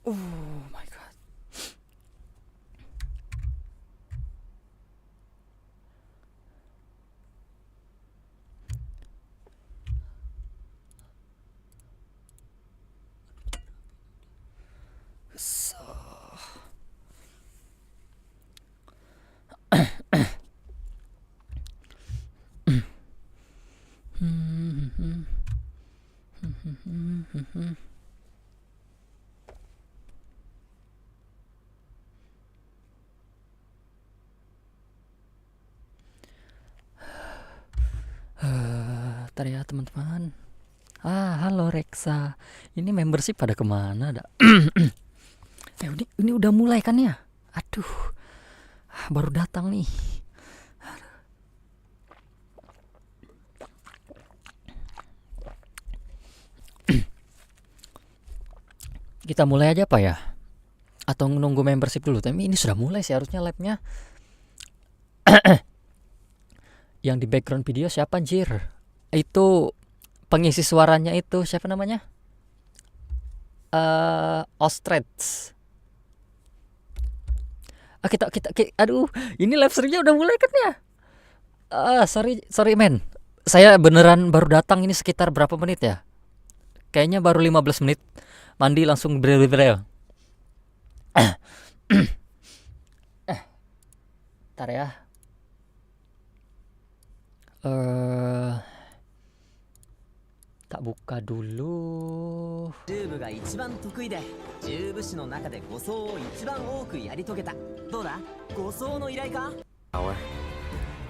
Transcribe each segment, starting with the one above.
Oh my god. So Bentar ya teman-teman. Halo Reksa. Ini membership pada kemana dah? Ini udah mulai kan ya? Aduh, baru datang nih. Kita mulai aja apa ya? Atau nunggu membership dulu? Tapi ini sudah mulai sih harusnya live-nya. Yang di background video siapa anjir? Itu pengisi suaranya itu siapa namanya? Ostrich. Kita aduh, ini live streamnya udah mulai kan ya? Sorry men. Saya beneran baru datang ini sekitar berapa menit ya? Kayaknya baru 15 menit. Mandi langsung brel. Ntar ya. Tak buka dulu.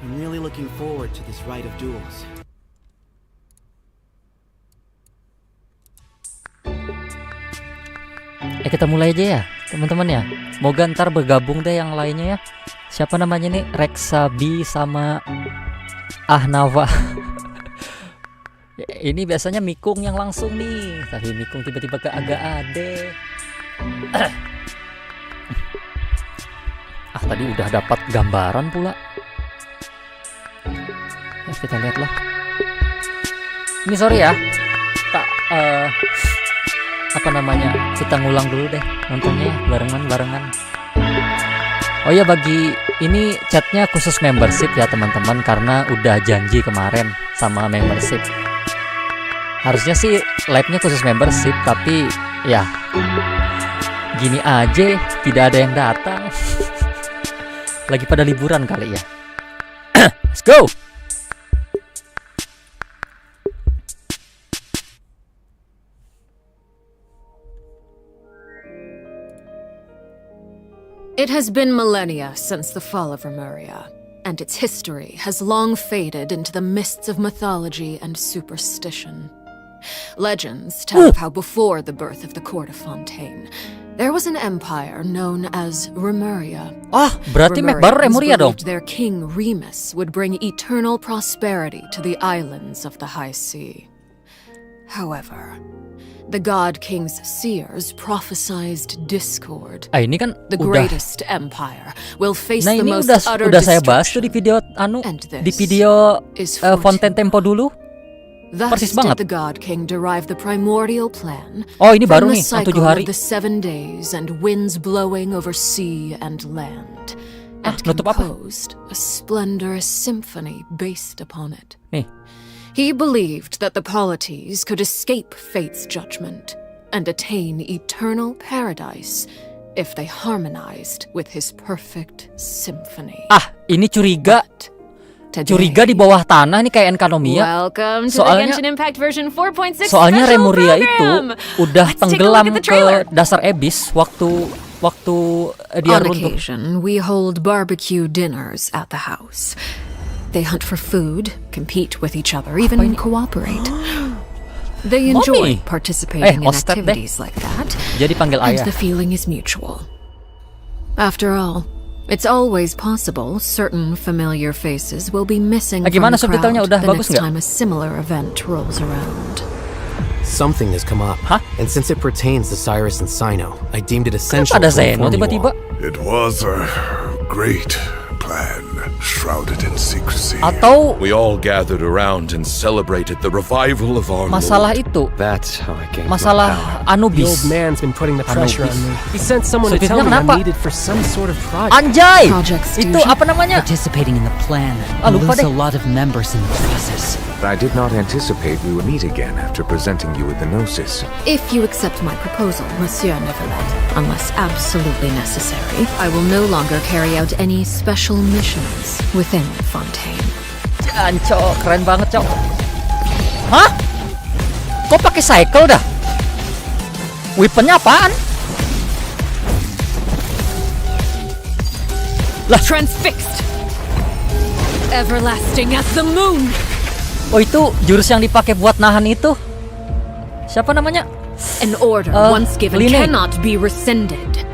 I'm really looking forward to this rite of duels. Kita mulai aja ya teman-teman ya. Moga ntar bergabung deh yang lainnya ya. Siapa namanya nih? RekxaB sama Ahnava. Ini biasanya Mikung yang langsung nih. Tapi Mikung tiba-tiba agak ade. Tadi udah dapat gambaran pula. Kita lihatlah. Ini sorry ya. Apa namanya, kita ngulang dulu deh nontonnya barengan. Oh ya, bagi ini chatnya khusus membership ya teman-teman, karena udah janji kemarin sama membership. Harusnya sih live-nya khusus membership, tapi ya gini aja tidak ada yang datang. Lagi pada liburan kali ya. Let's go. It has been millennia since the fall of Remuria, and its history has long faded into the mists of mythology and superstition. Legends tell of how before the birth of the court of Fontaine, there was an empire known as Remuria. Berarti baru Remuria dong. Their king Remus would bring eternal prosperity to the islands of the high sea. However, the God King's seers prophesized discord. Ini kan the udah. Greatest empire will face the Ini most utter udah saya bahas tuh di video Fontaine Tempo dulu. Persis Thus banget. did the God King derive the primordial plan Ini baru from the nih, yang 7 cycle hari. of the 7 days and winds blowing over sea and land, and nutup apa? composed a splendorous symphony based upon it. Nih. He believed that the polities could escape fate's judgment and attain eternal paradise if they harmonized with his perfect symphony. Ini curiga. Curiga di bawah tanah nih kayak Enkanomiya. Welcome to the Genshin Impact version 4.6 soalnya special Remuria program. itu udah Let's take a tenggelam look at the ke trailer. dasar abyss waktu dia On runtuh. occasion, we hold barbecue dinners at the house. They hunt for food, compete with each other, even cooperate. They enjoy Mommy. participating in Ostep deh. activities like that, Jadi panggil and ayah. the feeling is mutual. After all, it's always possible certain familiar faces will be missing from Gimana the subtitlenya crowd udah the bagus next nggak? time a similar event rolls around. Something has come up, and since it pertains to Cyrus and Cyno, I deemed it essential Ada to Zeno inform you tiba-tiba. all. It was a great plan, shrouded in secrecy. Atau We all gathered around and celebrated the revival of our masalah Lord. itu, That's how I gained my masalah power. The Anubis. old man's been putting the pressure on me. He sent someone to Sebetulnya tell me I'm kenapa? needed for some sort of project. Anjay! Project Itu Fusion. apa namanya? Participating in the plan Ah, and lupa lose deh. a lot of members in the process. I did not anticipate we would meet again after presenting you with the Gnosis. If you accept my proposal, Monsieur Neverlet, unless absolutely necessary, I will no longer carry out any special missions within Fontaine. Cok, keren banget, Cok. Hah? Kok pakai cycle dah? Weaponnya apaan? Transfixed! Everlasting as the moon! Oh, itu jurus yang dipakai buat nahan itu. Siapa namanya? An order once given Line. cannot be rescinded.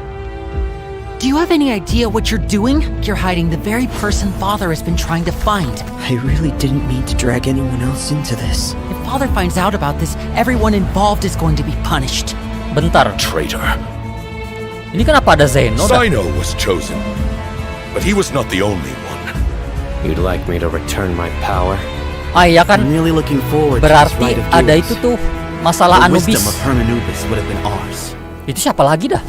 Do you have any idea what you're doing? You're hiding the very person Father has been trying to find. I really didn't mean to drag anyone else into this. If Father finds out about this, everyone involved is going to be punished. Bentar. Traitor. Ini kenapa ada Zeno dah? Sino was chosen, but he was not the only one. You'd like me to return my power? Ah iya kan? I'm really looking forward to this Berarti rite of ada duels. itu tuh masalah The wisdom Anubis. of Hermanubis would have been ours. Itu siapa lagi dah?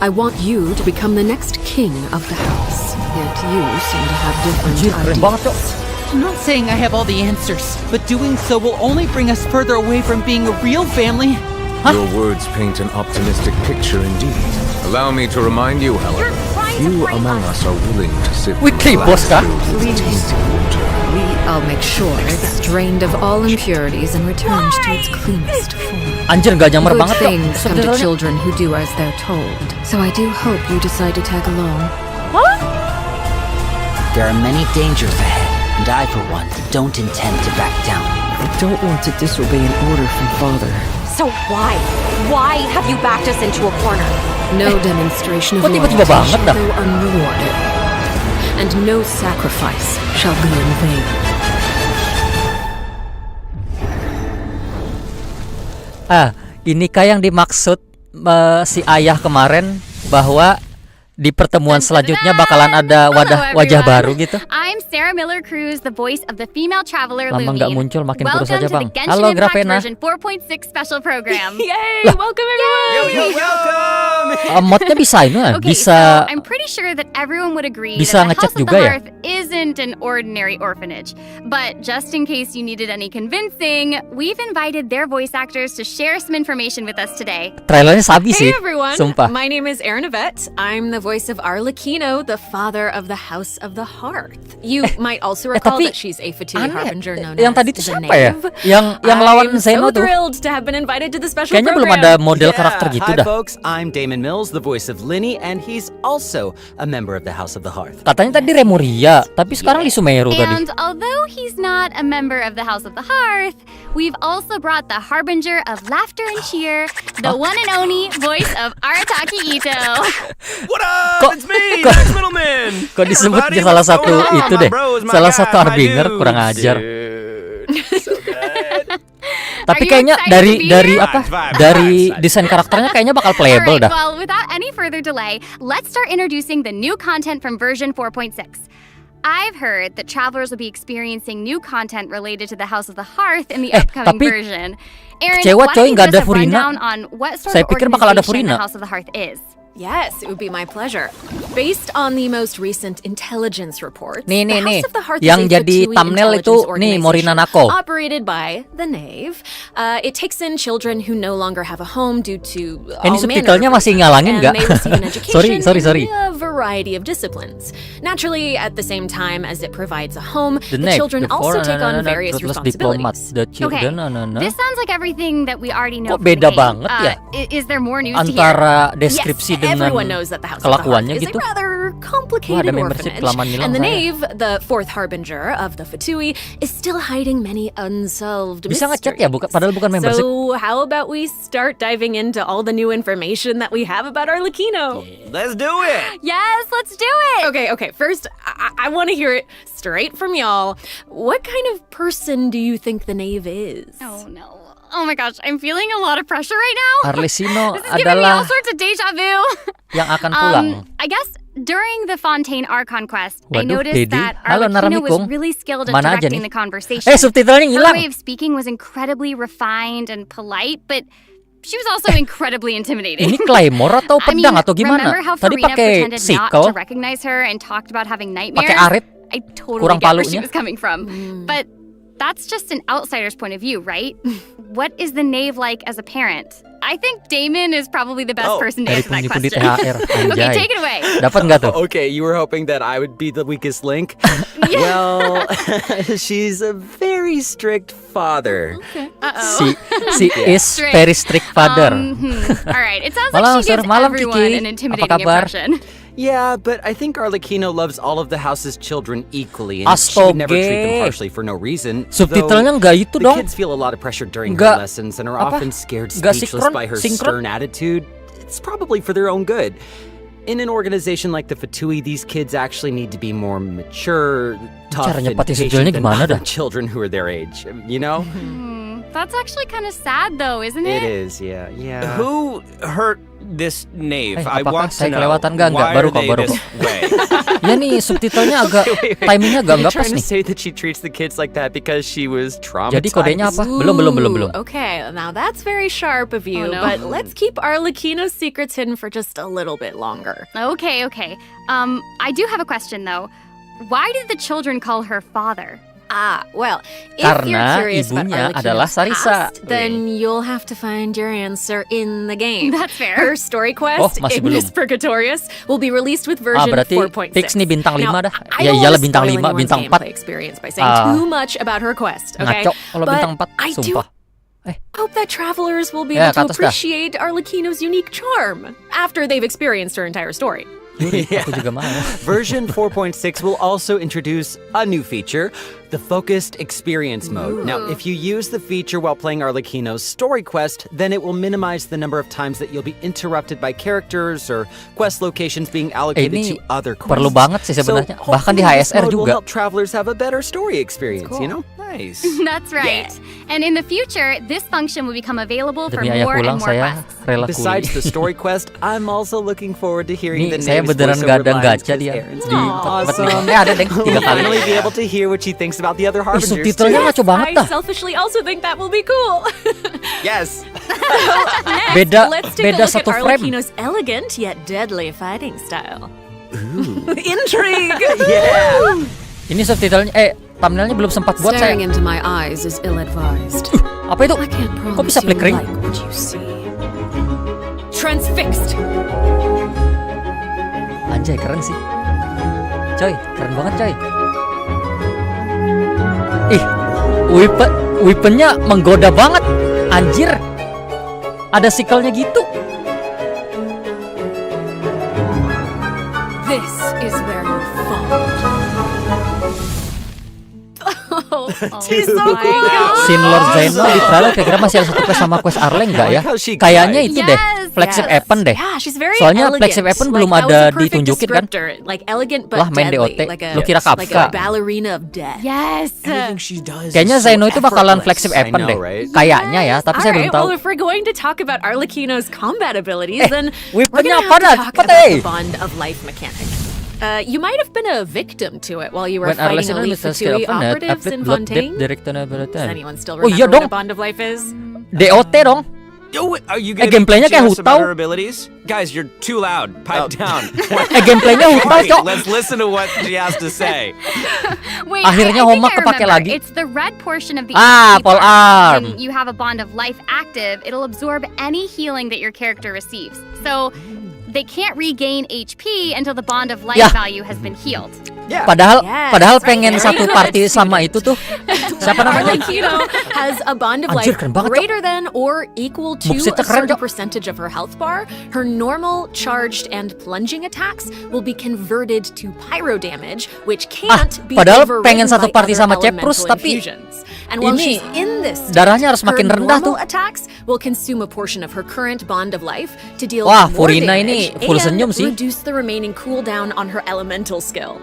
I want you to become the next king of the house. Yet you seem to have different Anjir, keren ideas. banget, Cok. I'm not saying I have all the answers, but doing so will only bring us further away from being a real family. Your words paint an optimistic picture indeed. Allow me to remind you, however, few among us are willing to sit Weekly in boss kah? glass with tasty water. I'll make sure it's drained of all impurities and returned to its cleanest form. Anjir, gak jamar Good banget, Cok. things come to Sebenarnya. children who do as they're told. So I do hope you decide to tag along. There are many dangers ahead, and I, for one, don't intend to back down. I don't want to disobey an order from Father. So why? Why have you backed us into a corner? No demonstration of Kok tiba-tiba loyalty banget shall dah? go unrewarded, and no sacrifice shall be in vain. Ah, inikah yang dimaksud si ayah kemarin bahwa di pertemuan selanjutnya bakalan ada wajah baru gitu? I'm Sarah Miller Cruz, the voice of the female traveler Lama Lumi. nggak muncul, makin kurus Welcome aja, to Bang. the Genshin Halo, Impact Grafena. version 4.6 special program. Yay! Welcome everyone! Modnya bisa ini lah, Okay, bisa so I'm pretty sure that everyone would agree bisa that the ngechat House of juga the ya? Hearth isn't an ordinary orphanage. But just in case you needed any convincing, we've invited their voice actors to share some information with us today. trailernya sabi sih. Hey everyone! Sumpah. My name is Ahnava. I'm the voice of Arlecchino, the father of the House of the Hearth. You might also recall tapi that she's a Fatui aneh. harbinger known Yang as tadi tuh the siapa ya? Knave. Yang lawan I'm Zeno so tuh. thrilled to have been invited to the special Kayaknya belum program. ada model karakter gitu Hi dah. folks, I'm Damon Mills, the voice of Linny, and he's also a member of the House of the Hearth. Katanya tadi Remuria, tapi sekarang di Sumeru tadi. And although he's not a member of the House of the Hearth, we've also brought the harbinger of laughter and cheer, the one and only voice of Arataki Ito. What up? Kok- It's me, kok- Max Middleman. Kok disebut Everybody, salah what's satu going on? itu My deh, bros, my salah guys, satu my harbinger, dudes. kurang ajar. Dude, so good. Tapi Are you kayaknya excited dari to be dari here? apa? Vibes, Dari vibes. desain karakternya kayaknya bakal All playable right, dah. well, without any further delay, let's start introducing the new content from version 4.6. I've heard that travelers will be experiencing new content related to the House of the Hearth in the upcoming tapi version. Aaron, kecewa, why coy, don't you nggak give ada us a Furina. rundown on what sort Saya of pikir bakal ada organization Furina. the House of the Hearth is? Yes, it would be my pleasure. Based on the most recent intelligence reports, Nih, the nih. House of the Hearth Yang is a jadi Fatui thumbnail intelligence itu, nih, Morina organization Nako. operated by the Knave. It takes in children who no longer have a home due to Ini all manner subtitlenya of masih reasons, ngalangin and nggak? they receive an education Sorry. in a variety of disciplines. Naturally, at the same time as it provides a home, The the Knave, children the also foreign, take on various ruthless diplomat, responsibilities. the Okay, children, this sounds like everything that we already know Kok from the beda game. banget ya? Is there more news to hear? antara deskripsi Yes, dengan everyone knows that the House of the Hearth kelakuannya is gitu. a rather complicated Wah, ada membership orphanage, kelamaan nilang and the saya. Knave, the fourth harbinger of the Fatui, is still hiding many unsolved Bisa ngechat mysteries. ya, padahal bukan membership. So how about we start diving into all the new information that we have about Arlecchino? Let's do it. Yes, let's do it! Okay. First, I want to hear it straight from y'all. What kind of person do you think the Knave is? Oh no. Oh my gosh, I'm feeling a lot of pressure right now. Arlecchino This is giving me all adalah sorts of deja vu. yang akan pulang. I guess During the Fontaine Archon quest, I Waduh, noticed Dedi. that Halo, Arlecchino was NaraMikung. really skilled at Mana aja directing nih? the conversation. Subtitlenya Her hilang. way of speaking was incredibly refined and polite, but she was also incredibly intimidating. Ini Claymore atau I mean, pedang atau gimana? remember how Tadi Farina pakai pretended not sickle, to recognize her and talked about having nightmares? pakai arit. I totally kurang get where she palunya. was coming from. But that's just an outsider's point of view, right? What is the knave like as a parent? I think Damon is probably the best person to Dari answer that pundi-pundi question. THR, Okay, anjay. take it away. Dapat nggak tuh? Okay, you were hoping that I would be the weakest link? Well, she's a very strict father. Uh-oh. She is very strict father. All right, it sounds Malam, like she gives malam, everyone Kiki. an intimidating Apa kabar? impression. Yeah, but I think Arlecchino loves all of the house's children equally, and she would never treat them harshly for no reason. Subtitlenya though nggak itu the dong. kids feel a lot of pressure during Nggak, her lessons and are apa? often scared Nggak speechless by her sinkron. stern attitude. It's probably for their own good. In an organization like the Fatui, these kids actually need to be more mature, tough, Cara and nyepatin patient subtitlenya than gimana other dah? children who are their age. You know? That's actually kind of sad, though, isn't It it? is, yeah. Who hurt this knave? I apakah want to saya know. kelewatan nggak? Why Baru are kok, they baru this kok. way? Ya nih subtitlenya agak Wait. timingnya agak Are you nggak pas trying to nih. say that she treats the kids like that because she was traumatized? Jadi kodenya apa? Belum. Okay, now that's very sharp of you, Oh, no. but let's keep Arlecchino's secrets hidden for just a little bit longer. Okay. I do have a question, though. Why did the children call her father? Well, if you're Karena curious about ibunya adalah Arlecchino's Sarisa. past, then you'll have to find your answer in the game. That's fair. Her story quest, masih Ignis belum. Purgatorius, will be released with version berarti 4.6. fix nih bintang 5 Now, dah. I Ya don't iyalah wanna bintang spoil 5, anyone's bintang 4. gameplay experience by saying too much about her quest, okay? Ngaco kalau But bintang 4, I do sumpah. hope that travelers will be Ya, able to ke atas dah. appreciate Arlecchino's unique charm after they've experienced her entire story. Aku juga mau. Version 4.6 will also introduce a new feature, the Focused Experience Mode. Now, if you use the feature while playing Arlecchino's story quest, then it will minimize the number of times that you'll be interrupted by characters or quest locations being allocated Ini to other quests. perlu banget sih sebenarnya. So, Bahkan di hopefully this HSR mode will juga. help travelers have a better story experience, you know? Nice. That's right. And in the future, this function will become available for Demi ayah more pulang and more saya quests. rela Besides kuli. the story quest, I'm also looking forward to hearing Nih the saya name's beneran voiceover gadang lines gacha 'cause dia Aaron's di awesome. ada deng 3 We'll kali. finally be able to hear what she thinks about the other Ih, Harbingers subtitlenya too. ngaco banget I dah. selfishly also think that will be cool. Yes. Next, Beda- let's take beda a look satu at frame. Arlecchino's elegant yet deadly fighting style. Intrigue! Yeah. Ini subtitlenya thumbnailnya belum sempat buat saya. Staring into my eyes is ill-advised. Apa itu? I can't Kok promise bisa you'll flickering? like what you see. Transfixed! Anjay, keren sih. Coy, keren banget coy. Ih, weaponnya menggoda banget. Anjir. Ada sikelnya gitu. This is where you fall. She's so cool! Sin Lord Zeno di trailer kira-kira masih ada satu quest sama quest Arleng nggak ya? I like how she Kayaknya cried. itu deh, flagship weapon deh. Yeah, she's very Soalnya elegant. flagship weapon belum Like, that ada was a perfect ditunjukin kan? descriptor. Like elegant but Lah, main deadly. DOT. Like Lu kira like Kafka. a ballerina of death. Yes. Everything she does. Kayaknya is so Zeno itu bakalan effortless. flagship weapon I know, deh. right? Kayaknya ya, tapi saya belum Alright, tahu. well, if we're going to talk about Arlecchino's combat abilities, then we're weaponnya gonna apa have dah? to talk Cepet about deh. the bond of life mechanic. You might have been a victim to it while you were When fighting Arlecchino elite Mr. Skill Fatui Open Net, operatives Update in Blood Deep Fontaine. Director Does anyone still Oh remember iya what dong. a bond of life is? DOT dong. Oh, wait, are you gonna gameplaynya be kayak jealous about Hutau. her abilities? Guys, you're too loud. Pipe down. Gameplaynya Hutau, Wait, Cok. let's listen to what she has to say. Wait, Akhirnya I think Homa I kepake remember. lagi. It's the red portion of the HP Pole bar. arm. When you have a bond of life active, it'll absorb any healing that your character receives. So they can't regain HP until the bond of life Yah. value has been healed. Yeah. Padahal Yes, pengen right. satu Very party good, sama itu tuh. Siapa namanya? Arlecchino has a bond of Anjir, life keren banget, Cok. greater than or equal to Movesetnya a keren, certain Cok. percentage of her health bar. Her normal, charged, and plunging attacks will be converted to pyro damage, which can't be padahal overridden pengen satu by party other sama Ceprus, elemental tapi infusions. And while ini she's in this state, darahnya harus makin her rendah normal tuh. attacks will consume a portion of her current bond of life to deal Wah, more Furina damage ini full and senyum sih. reduce the remaining cooldown on her elemental skill.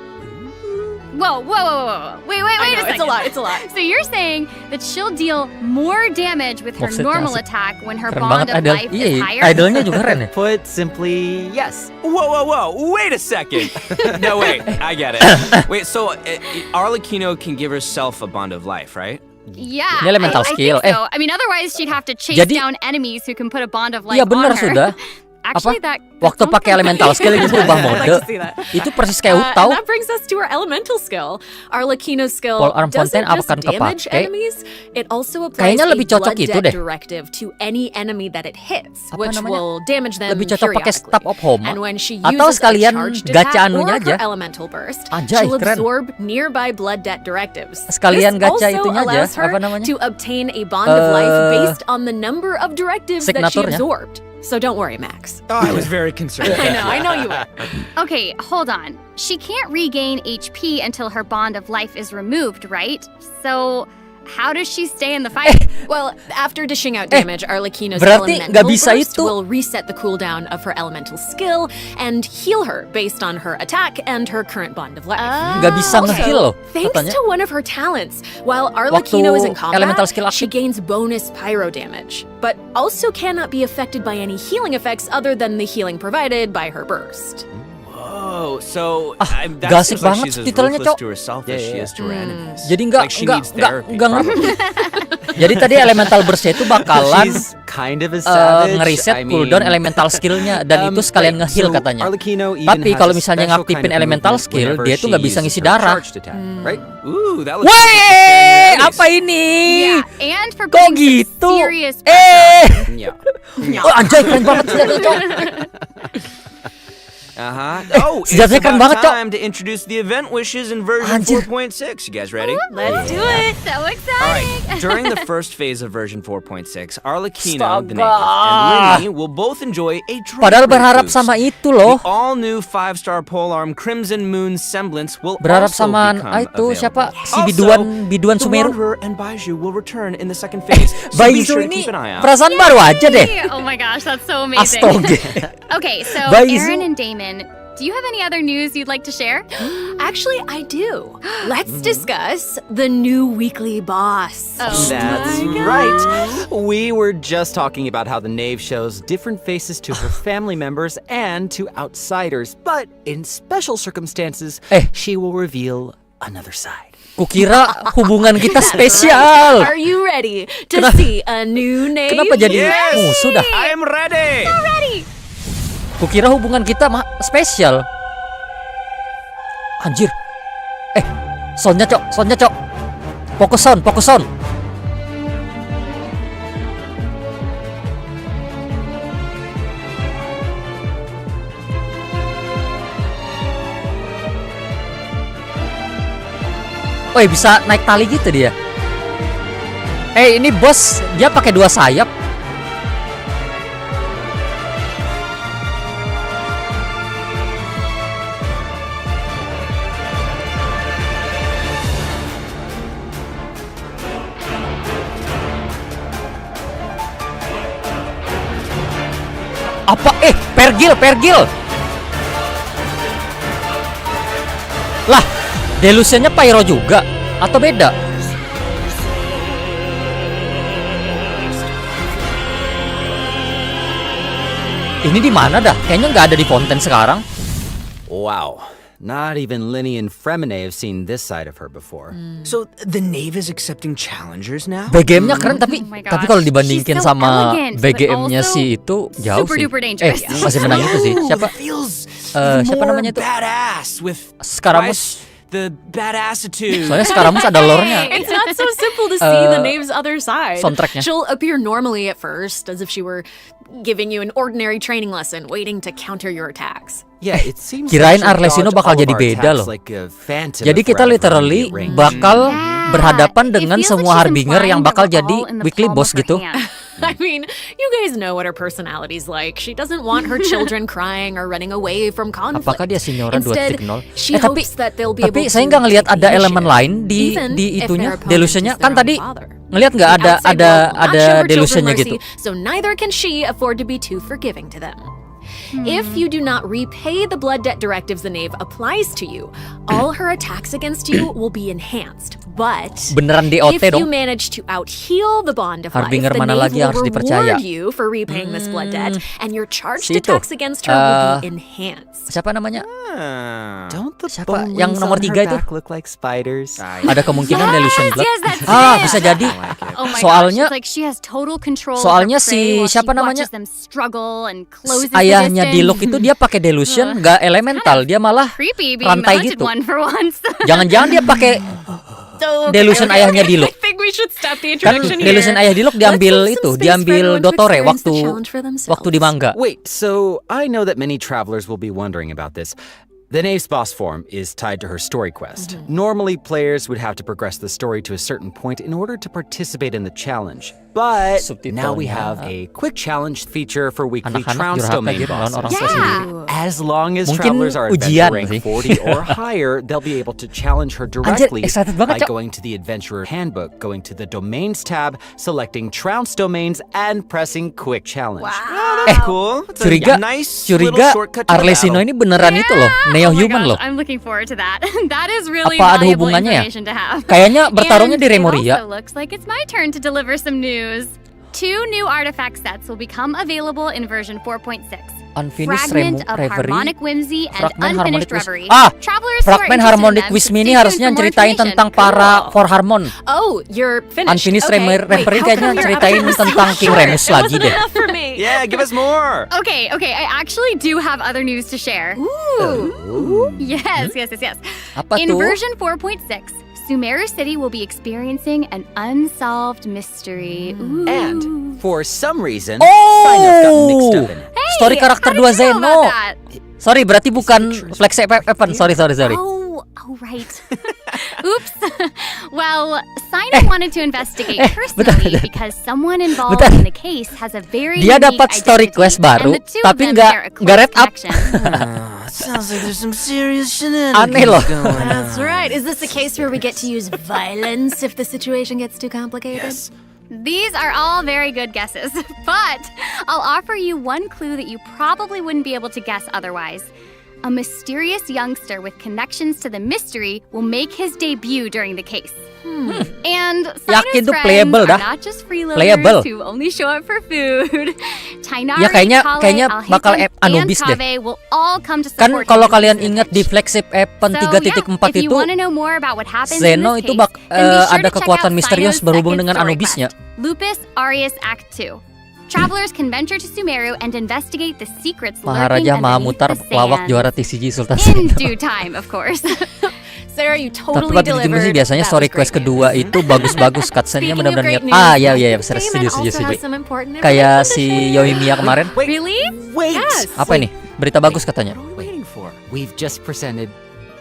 Whoa. Wait a second. It's a lot. So you're saying that she'll deal more damage with her Maksudnya normal asik. attack when her Keren bond banget of idol. life Iya, is higher? idolnya juga keren ya. Put simply, yes. Whoa, wait a second. No, wait, I get it. Wait, so Arlecchino can give herself a bond of life, right? Yeah, Ini elemental I skill. think so. I mean, otherwise she'd have to chase Jadi- down enemies who can put a bond of life Iya benar on her. sudah. Actually, that Waktu sounds pakai kinda elemental good. skill itu berubah I'd mode. like to see that. Itu persis kayak And Utau. that brings us to our elemental skill. Arlecchino's skill Pole arm doesn't fountain just akan damage kepake. enemies, it also applies Kayaknya a lebih cocok blood itu debt deh. directive to any enemy that it hits, Apa which namanya? will damage them Lebih cocok pakai periodically. Staff of Home. And when she Atau uses sekalian a charged gacha attack anunya or aja. her elemental burst, Anjay, she'll keren. absorb nearby blood debt directives. Sekalian This gacha also itunya aja. allows her Apa namanya? to obtain a bond of life based on the number of directives that she Signaturnya. absorbed. So don't worry, Max. Oh, I was very concerned. I know you were. Okay, hold on. She can't regain HP until her bond of life is removed, right? So, how does she stay in the fight? Well, after dishing out damage, Arlecchino's berarti elemental nggak bisa burst itu. will reset the cooldown of her elemental skill and heal her based on her attack and her current bond of life. Nggak bisa nge-heal loh Thanks katanya. to one of her talents, while Arlecchino is in combat, elemental skill she aktif. gains bonus pyro damage, but also cannot be affected by any healing effects other than the healing provided by her burst. Oh, so that gak seems asik like banget she's as titelnya, ruthless Cok. to herself as she is to her enemies. Jadi nggak Like she needs therapy. ngerti. Jadi tadi elemental burst itu bakalan She's kind of a savage. ngeriset I mean, cooldown elemental skillnya dan itu sekalian right, nge-heal so katanya. Arlecchino even Tapi has kalau a misalnya special ngaktifin kind of elemental movement skill, whenever dia tuh nggak she bisa uses ngisi her darah. charged attack, right? Ooh, that looks Weh, apa ini? Yeah, and for Kok putting some gitu? serious pressure. Yeah. Oh, anjay keren banget senjatanya, Cok. Oh, it's Senjatanya keren about banget, Cok. time to introduce the event wishes in version Anjir. 4.6. You guys ready? Let's do it. So All exciting! right. During the first phase of version 4.6, Arlecchino, the Astaga. knave, and Lily will both enjoy a Padahal drapery berharap boost. sama itu loh. The all-new 5-star polearm Crimson Moon semblance will Berharap also sama become itu siapa? available. Si biduan the Sumeru. Wanderer and Baiju will return in the second phase. So be Baizu sure to ini keep an eye out. perasaan baru aja deh. Oh my gosh, that's so amazing. Astaga. Okay, so Baizu. Aaron and Damon, do you have any other news you'd like to share? Actually, I do. Let's discuss the new weekly boss. Oh. That's right. We were just talking about how the knave shows different faces to her family members and to outsiders, but in special circumstances, she will reveal another side. Kukira hubungan kita spesial. Are you ready to see a new name? Kenapa jadi musuh dah? I am ready. So ready! Kukira hubungan kita spesial. Anjir. Soundnya Cok. Fokus on. Oh, bisa naik tali gitu dia. Ini bos, dia pakai 2 sayap. Apa? Pergil. Lah, delusionnya pyro juga atau beda? Ini di mana dah? Kayaknya nggak ada di Fontaine sekarang. Wow. Not even Linny and Fremine have seen this side of her before. So the knave is accepting challengers now? BGM-nya keren tapi Oh my tapi gosh, kalau dibandingin she's so sama elegant, but BGM-nya also sih itu jauh super sih. duper dangerous. Masih menang itu sih. Siapa? Feels Siapa more namanya itu? badass with Skaramus. the badassitude. Soalnya Skaramus ada lore-nya. It's not so simple to see the name's other side. Soundtracknya. She'll appear normally at first, as if she were giving you an ordinary training lesson, waiting to counter your attacks. Yeah, it seems Kirain like she'll Arlecchino dodge bakal all of jadi our beda attacks loh. like a phantom Jadi if kita we're ever literally in range. bakal berhadapan It dengan feels semua like she's harbinger yang implying bakal that we're jadi all in the weekly palm boss of her gitu. hand. I mean, you guys know what her personality's like. She doesn't want her children crying or running away from conflict. Apakah dia Signora Instead, 2.0? she Tapi hopes that they'll be able saya to nggak ngelihat take ada the elemen initiative, lain di even if itunya, their opponent delusionnya. is Kan their tadi own father. ngelihat nggak The outside world will not show ada her children delusionnya mercy, gitu. So neither can she afford to be too forgiving to them. If you do not repay the blood debt directive the knave applies to you, all her attacks against you will be enhanced. But Beneran DOT if you dong. manage to out-heal the bond of life, Harbinger the mana knave lagi yang will harus dipercaya? reward you for repaying this blood debt, and your charged Si itu. attacks against her will be enhanced. Siapa namanya? Don't the Siapa? bone Yang wings nomor on her 3 itu? back look like spiders? Ada kemungkinan delusion blood. Yes, that's it. Bisa jadi. Oh my Soalnya gosh, it's like she has total control soalnya of her prey si while siapa she namanya? watches them struggle and closes the ayahnya distance. Diluc itu dia pakai delusion, nggak elemental, dia malah Creepy being the rantai hunted gitu. one for once. Jangan-jangan dia pakai delusion ayahnya Diluc. I think we should stop the Kan introduction delusion here. ayah Diluc diambil itu, diambil Dottore experience waktu di manga. Wait, so I know that many travelers will be wondering about this. The Knave's boss form is tied to her story quest. Normally, players would have to progress the story to a certain point in order to participate in the challenge. But now we have a quick challenge feature for weekly Anak-anak Trounce durhaka domain gitu lawan orang bosses. tua sendiri. As long as Mungkin travelers are ujian adventure rank sih. 40 or higher, they'll be able to challenge her directly excited by banget, Cok. going to the Adventurer Handbook, going to the Domains tab, selecting Trounce Domains, and pressing Quick Challenge. That's cool. It's a Curiga, nice curiga little shortcut to the Arlecchino battle. ini beneran itu loh, Neo Oh my Human gosh, loh. I'm looking forward to that. That is really Apa ada valuable hubungannya ya? information to have. Kayaknya bertarungnya And di Remuria. It also looks like it's my turn to deliver some news. 2 new artifact sets will become available in version 4.6. Unfinished Fragment of Reverie. Harmonic Whimsy and Fragment Unfinished Harmonic Reverie. Fragment Travelers who are interested in Harmonic them Wismi should ini stay harusnya tuned for more ceritain information. tentang para For Harmon. Oh, you're finished. Unfinished Okay, wait, Reverie how kayaknya come you're ceritain up to tentang this? King Remus That lagi wasn't deh. enough for me. Yeah, give us more. Okay, I actually do have other news to share. Ooh. Yes. Apa In tuh? version 4.6, Sumeru City will be experiencing an unsolved mystery. Ooh. And for some reason, Oh! Sino's got mixed up in it. Story karakter how 2 did you know Zeno. about that? Sorry, berarti bukan Flex Event. Sorry. Oh, right. Oops. Well, Sino wanted to investigate personally because someone involved in the case has a very Dia unique dapat story identity, quest baru, and the two of tapi them share a close nggak read up. connection. Sounds like there's some serious shenanigans Aneh loh. going on. That's right. Is this a case where we get to use violence if the situation gets too complicated? These are all very good guesses, but I'll offer you one clue that you probably wouldn't be able to guess otherwise. A mysterious youngster with connections to the mystery will make his debut during the case. And Yakin Sino's tuh friends playable are dah. not just freeloaders Playable. who only show up for food. Tainari, Ya, kayaknya Kale, bakal Alhazen, Anubis and deh. Kave will all come to Kan support kalau him in kalian this ingat di adventure. flagship event So, 3.4 if you itu, want to know more about what happens Zeno in itu this case, then be sure ada to check kekuatan out misterius Sino's berhubung second dengan story Anubisnya. quest, Lupus Aureus Act 2. Travelers can venture to Sumeru and investigate the secrets lurking Maharaja underneath Mahamutar the pelawak sand. juara TCG Sultan In Sino. due time, of course. Sarah, you Tapi totally waktu di delivered. sih biasanya That story was great quest kedua news. itu bagus-bagus, cutscene-nya Speaking of benar-benar great niat. news, Iya, Payment setuju. also has some important Kayak information to si share. Yoimiya kemarin. Really? Wait! Yes. Apa ini? Berita bagus katanya. What are we waiting for? We've just presented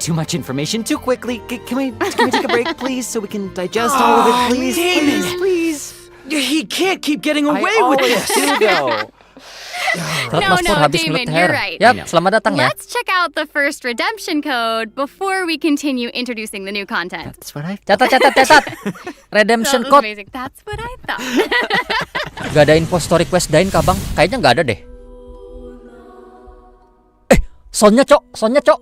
too much information too quickly. Can we take a break, please, so we can digest all of it, please? Please. He can't keep getting I away with always this. do, though. No, habis Damon, ngelut you're hair. right. Yap, selamat datang ya. Let's check out the first redemption code before we continue introducing the new content. That's what I Catat. Redemption That was code. amazing. That's what I thought. Gak ada info story quest Dain kah bang? Kayaknya gak ada deh. Soundnya cok.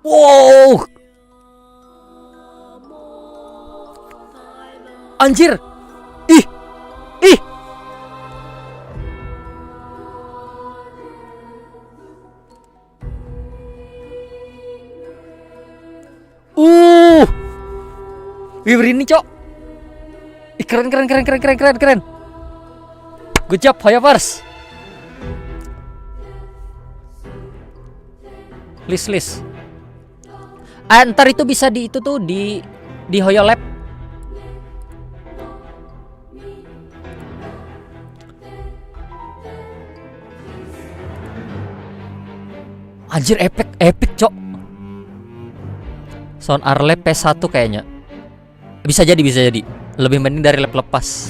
Wow. Anjir. Ih. Wih, ini cok. Ih, keren. Good job, Hoyovers. List. Ntar itu bisa di itu tuh di Hoyo Lab. Anjir, epic cok. Sound Arlep P1 kayaknya. Bisa jadi. Lebih mending dari lab lepas.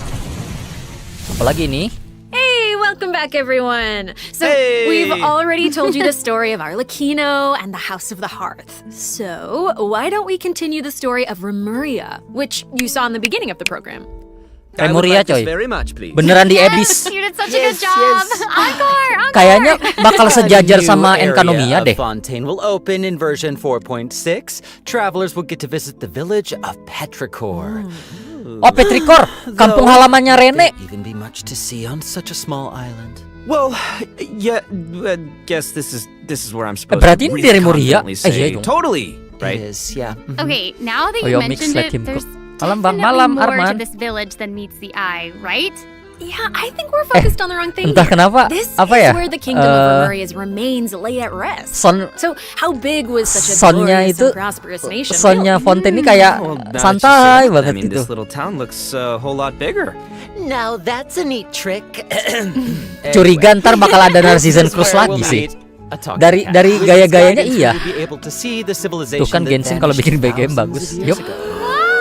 Apalagi ini? Hey, welcome back, everyone. So, Hey. we've already told you the story of Arlecchino and the House of the Hearth. So, why don't we continue the story of Remuria, which you saw in the beginning of the program? Remuria coy. Very much, please. Beneran di Abyss. You did such a good job. Encore. Kayaknya bakal sejajar sama New Enkanomiya area deh. of Fontaine will open in version 4.6. Travelers will get to visit the village of Petrichor. Oh, Petrichor, kampung halamannya Rene. Even be much to see on such a small island. Well, yeah, guess this is where I'm supposed Berarti to ini really dari Remuria. confidently say Iya dong. totally, right? It is, yeah. Okay, now that Oh, you yo, mix mentioned let it, him there's go. Malam bang, definitely malam more to Arman. this village than meets the eye, right? Yeah, I think we're focused on the wrong thing. Entah kenapa, This apa is ya? where the kingdom of Remuria's remains lay at rest. So, how big was such a Sonnya glorious itu, and prosperous nation? Sonnya Fontaine ini kayak santai banget I mean, gitu. this little town looks a whole lot bigger. Now that's a neat trick. Curiga ntar bakal ada Narcissan Cruise lagi sih. Dari gaya-gayanya iya. Tuh kan Genshin kalau bikin BGM bagus. Yup.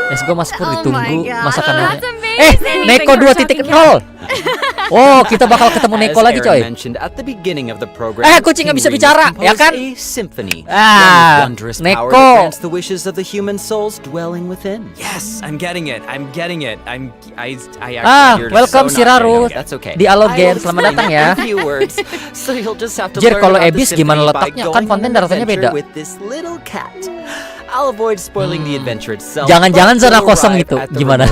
Let's go Mas Pur, ditunggu masakannya. Neko 2.0. Oh, kita bakal ketemu Neko lagi coy. Kucing nggak bisa bicara, ya kan? Neko. Yes, I'm getting it. Welcome Shiraru di Alogen. Selamat datang ya. Jir, kalau Abyss gimana letaknya? Kan Fontaine daratannya beda. I'll avoid spoiling the adventure itself. Jangan-jangan zona kosong itu gimana?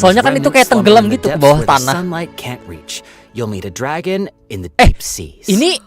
Soalnya kan itu kayak tenggelam gitu ke bawah tanah. You'll meet a dragon in the deep seas. Ini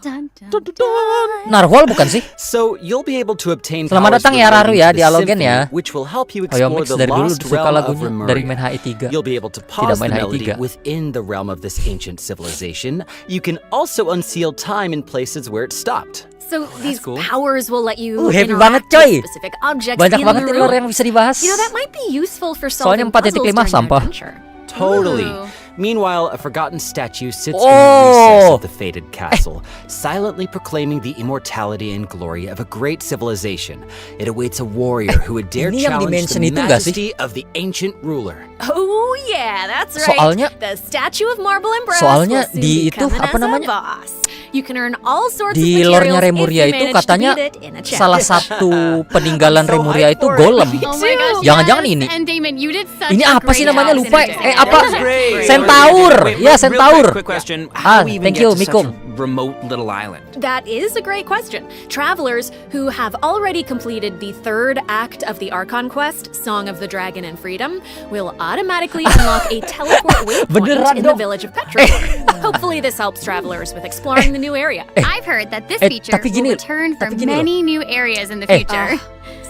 narwhal bukan sih? So you'll be able to obtain Selamat datang ya Raru ya di Alogen ya. Which will help you Oh, yo, explore mix the dari dulu lost suka realm of lagunya Remuria. dari main HI3. You'll be able to pause the main melody HI3. within the realm of this ancient civilization. You can also unseal time in places where it stopped. So these powers will let you happy interact banget coy. with specific objects Banyak in banget the di luar room. yang bisa dibahas. You know, that might be useful for Soalnya solving puzzles 4.5 during an sampah. adventure. Totally. Meanwhile, a forgotten statue sits in the Oh. recess of the fated castle, silently proclaiming the immortality and glory of a great civilization. It awaits a warrior who would dare Ini yang challenge dimension the itu nggak sih? majesty of the ancient ruler. Oh yeah, that's right. Soalnya- the statue of marble and brass soalnya will soon di be itu, coming apa as a namanya? boss. You can earn all sorts Di of lore-nya materials Remuria if you itu manage to katanya beat it in a challenge. salah satu peninggalan Remuria itu golem. Oh my gosh. Jangan-jangan yes. ini. And Damon, you did such Ini a apa sih great namanya, job lupa. introducing Apa? it. Centaur. Ya, Real Centaur. quick question. How do we even Thank get you, to such Mikung. a remote little island? That is a great question. Travelers who have already completed the third act of the Archon quest, Song of the Dragon and Freedom, will automatically unlock a teleport waypoint Beneran in the dong. village of Petrichor. Hopefully this helps travelers with exploring the new area. I've heard that this feature tapi gini- will return for tapi gini loh. many new areas in the future.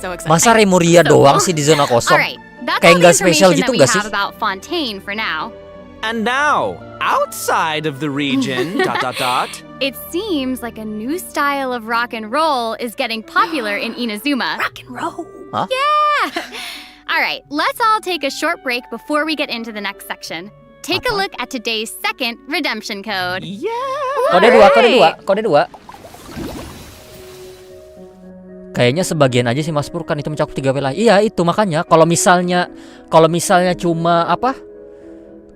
So exciting. Masa Remuria doang sih di zona kosong? Alright, that's Kayak all the nggak spesial information gitu that we nggak sih? have about Fontaine for now. And now, outside of the region, ... It seems like a new style of rock and roll is getting popular in Inazuma. Rock and roll. Huh? Yeah! Alright, let's all take a short break before we get into the next section. Take a look at today's second redemption code. Kode 2. Kayaknya sebagian aja sih Mas Pur, kan itu mencakup 3 wilayah. Iya, itu makanya kalau misalnya cuma apa?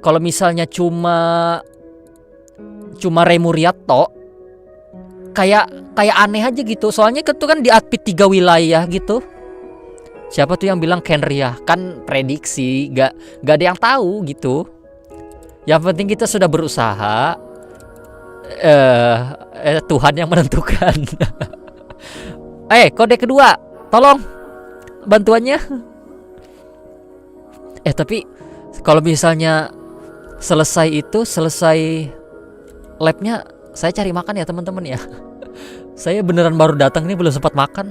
Kalau misalnya cuma Remuria tok, kayak aneh aja gitu. Soalnya itu kan diapit 3 wilayah gitu. Siapa tuh yang bilang khaenri'ah? Kan prediksi, gak ada yang tahu gitu. Yang penting kita sudah berusaha. Tuhan yang menentukan. Kode kedua, tolong bantuannya. Tapi kalau misalnya selesai labnya, saya cari makan ya teman-teman ya. Saya beneran baru datang ini, belum sempat makan.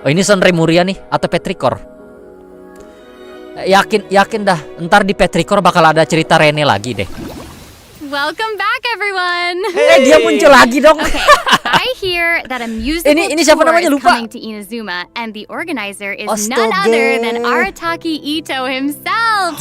Oh, ini Son Remuria nih atau Petrichor. Yakin dah, ntar di Petrichor bakal ada cerita Rene lagi deh. Welcome back, everyone! Dia muncul lagi dong. Okay, I hear that a musical Ini siapa tour namanya, is lupa. coming to Inazuma, and the organizer is Astaga. none other than Arataki Ito himself.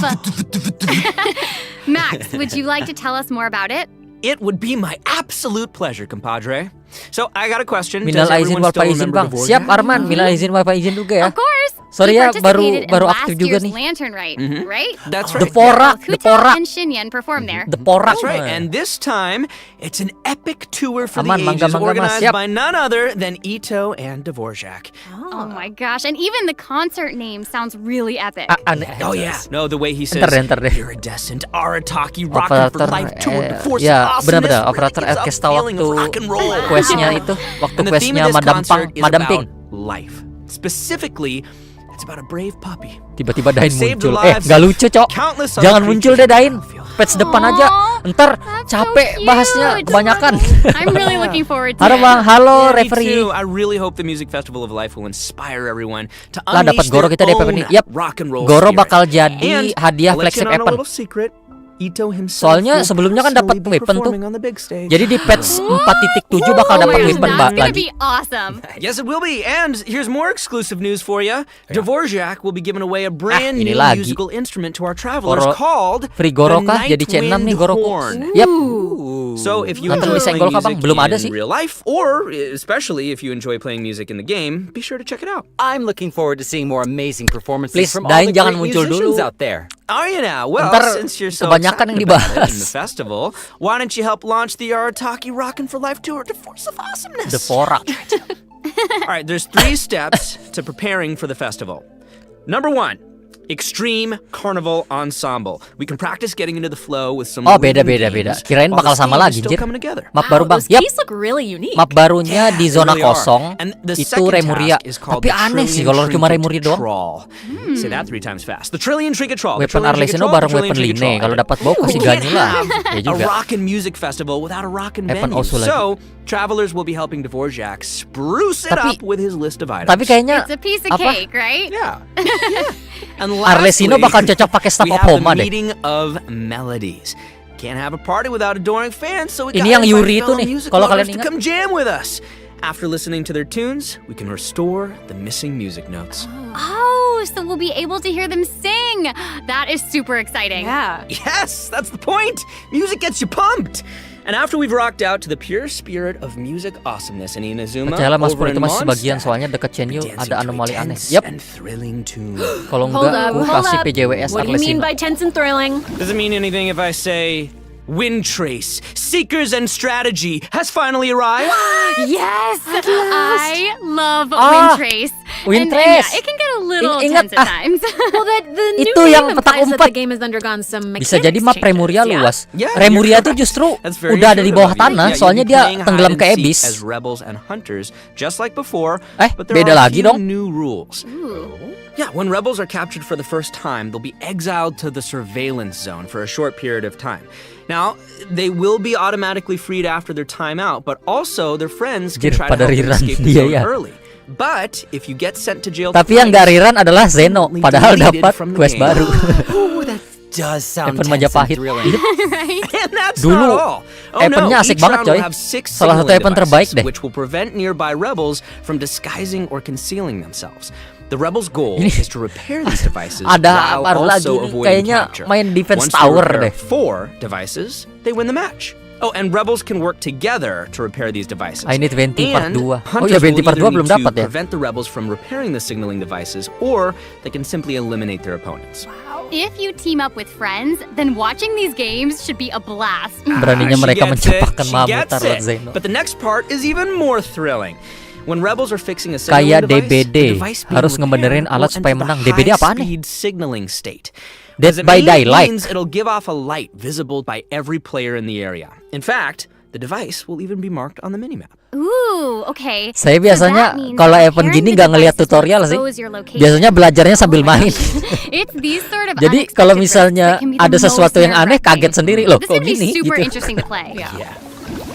Max, would you like to tell us more about it? It would be my absolute pleasure, compadre. So I got a question. Minal Does aizin everyone wal still faizin remember bang. Dvorak? Siap Arman, minal aizin wal faizin juga ya. Of course. Sorry ya, He participated baru in aktif last juga year's nih. Lantern Rite, right? That's The right. Porak, Both the Huta Porak. and Shinyan performed there. The Porak. That's right. And this time, it's an epic tour for Aman, the mangga, ages mangga, mas. organized Siap. by none other than Ito and Dvorak. Oh my gosh, and even the concert name sounds really epic. Aneh. Oh yeah. No, the way he says Ntar deh. iridescent Arataki rocking for Operator, life tour de force ya awesomeness benar-benar really operator gives a orkestra feeling of waktu rock and roll. questnya itu, waktu And the theme questnya of this Madam concert is Madam about Pink. life. Specifically, it's about a brave puppy. Tiba-tiba Dain Saved the muncul. lives Gak lucu, Cok. countless Jangan other muncul deh Dain. Patch depan aja. Ntar That's capek so bahasnya cute. kebanyakan. I'm really looking forward to Halo it. Bang, halo Yeah, me referee. too. I really hope the Music Festival of Life will inspire everyone to Lah dapat unleash Goro their kita DPP own nih. Yap. rock and roll Goro spirit. bakal jadi And hadiah I'll let you flagship in on a event. little secret. Ito himself Soalnya will sebelumnya kan dapat personally be weapon tuh. performing on the big stage. Jadi di patch 4.7 bakal Oh my dapat gosh, weapon that's gonna lagi. be awesome. Yes, it will be. And here's more exclusive news for you. Dvorak will be giving away a brand ini new lagi. musical instrument to our travelers Goro- called Free Goro the kah? Jadi C6 nih Nightwind Goro. Horn. Yap. So if you Nonton enjoy Miss playing Enggol kah, music Bang? Belum ada in sih. real life, or especially if you enjoy playing music in the game, be sure to check it out. I'm looking forward to seeing more amazing performances Please, from all Dain the jangan great muncul musicians dulu. out there. Are you now? Well, Ntar since you're so kebanyakan yang excited about it dibahas. in the festival, why don't you help launch the Arataki Rockin' for Life tour to Force of Awesomeness? The Porak. All right, there's 3 steps to preparing for the festival. Number 1, Extreme Carnival Ensemble. We can practice getting into the flow with some Oh, rhythm beda. games Kirain while bakal the sama stage lagi, is still Jir. coming together. Map baru Bang. Those Yap. keys look really unique. Map barunya di They zona really are. kosong. And the Itu second Remuria. task is called Tapi the aneh sih Trillion kalau cuma Trinket Remuria doang. Troll. Say that 3 times fast. The Trillion Trinket Troll. The Weapon Trillion Trinket Arlecchino Troll, bareng the Trillion weapon Trinket Line. Troll. Kalau dapat bau kasih We can't ganyu lah. have Ya a juga. rockin' music festival without a rockin' Weapon venue. also lagi. So, travelers will be helping Dvorak spruce it Tapi- up with his list of items. Tapi kayaknya It's a piece of apa? cake, right? Yeah. And Arlecchino lastly, bakal cocok pakai Staff we of have Homa the deh. meeting of melodies. Can't have a party without adoring fans, so we Ini gotta yang invite Yuri itu fellow nih, music kalau lovers kalian to ingat. come jam with us. After listening to their tunes, we can restore the missing music notes. Oh, so we'll be able to hear them sing. That is super exciting. Yeah. Yes, that's the point. Music gets you pumped. And after we've rocked out to the pure spirit of music awesomeness in Inazuma, Percayalah Mas Pur over itu in masih sebagian Mondstadt, soalnya dekat Chenyu dancing ada to a anomali aneh. tense Yap. and thrilling tune. Kalau Hold enggak up, aku hold kasih up. PJWS What do you mean Arlecchino. by tense and thrilling? Does it mean anything if I say Wind Trace, Seekers and Strategy has finally arrived? Yes! I love Ah, Wind Trace. Wind And Trace. yeah, it can get a little Ingat, tense at times. Well, the new Itu yang name petak implies that umpet. the game has undergone some Bisa jadi mechanics map changes, Remuria yeah? luas. Yeah, Remuria you're tuh correct. justru That's very udah ada di bawah intuitive of you. tanah, Yeah, soalnya you'll be dia playing tenggelam hide ke and seek abyss. as rebels and hunters, just like before, Eh, but there beda are a lagi few dong. new rules. Yeah, when rebels are captured for the first time, they'll be exiled to the surveillance zone for a short period of time. Now, they will be automatically freed after their time out, but also their friends can Jir, try to pada help them Riran escape the dia zone ya. early. But if you get sent to jail Tapi yang twice, gak Riran adalah Zeno, permanently padahal deleted dapat from the quest game. baru. Does sound Evan tense and Majapahit. thrilling. And that's Dulu, not all. Oh Evannya no, asik each banget, round will coy. have 6 Salah satu signaling Evan terbaik devices, deh. which will prevent nearby rebels from disguising or concealing themselves. The rebels' goal Ini is to repair these devices ada while baru lagi also nih, avoiding kayaknya capture. main defense Once they tower repair deh. 4 devices, they win the match. Oh, and rebels can work together to repair these devices. I need 20 part And 2. Oh hunters ya 20 will part 2 either belum need to dapat ya. prevent the rebels from repairing the signaling devices, or they can simply eliminate their opponents. If you team up with friends, then watching these games should be a blast. Beraninya She mereka gets it, menciptakan she mamut gets taruh it. Zeno. But the next part is even more thrilling. When rebels are fixing a signaling Kayak device, DBD, the device being harus ngebenerin repaired alat will supaya enter menang. the DBD apaan nih? high-speed signaling state. Dead Does it by mean? Daylight. It means it'll give off a light visible by every player in the area. In fact, the device will even be marked on the minimap. Ooh, okay. Saya So biasanya that means kalau Evan repairing gini the gak ngeliat devices tutorial will sih. expose your location. Biasanya belajarnya sambil main. It's these sort of Jadi unexpected kalau risks misalnya that can be the ada sesuatu most yang aneh, nerve-wracking. kaget sendiri loh. This Kok would be gini? super Gitu. interesting to play. Yeah.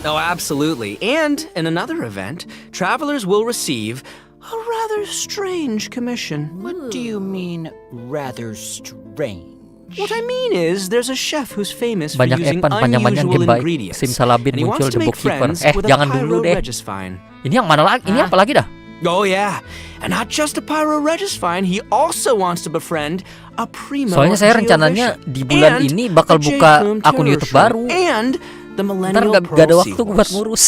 Oh, absolutely. And in another event, travelers will receive a rather strange commission. What do you mean, rather strange? What I mean is, there's a chef who's famous for Banyak using Evan, panjang-panjang unusual game baik. ingredients. Simsalabim And he muncul wants to The make Bookkeeper. friends with a Jangan dulu deh. pyro-regisfine. Ini yang mana lagi? Ini apa lagi dah? Oh yeah, and not just a pyro-regisfine, he also wants to befriend a primo Soalnya saya rencananya geovician di bulan and ini bakal a buka J-Plume akun terror YouTube shrimp baru. and the Ntar millennial gak ada pearl waktu buat seahorse. ngurus.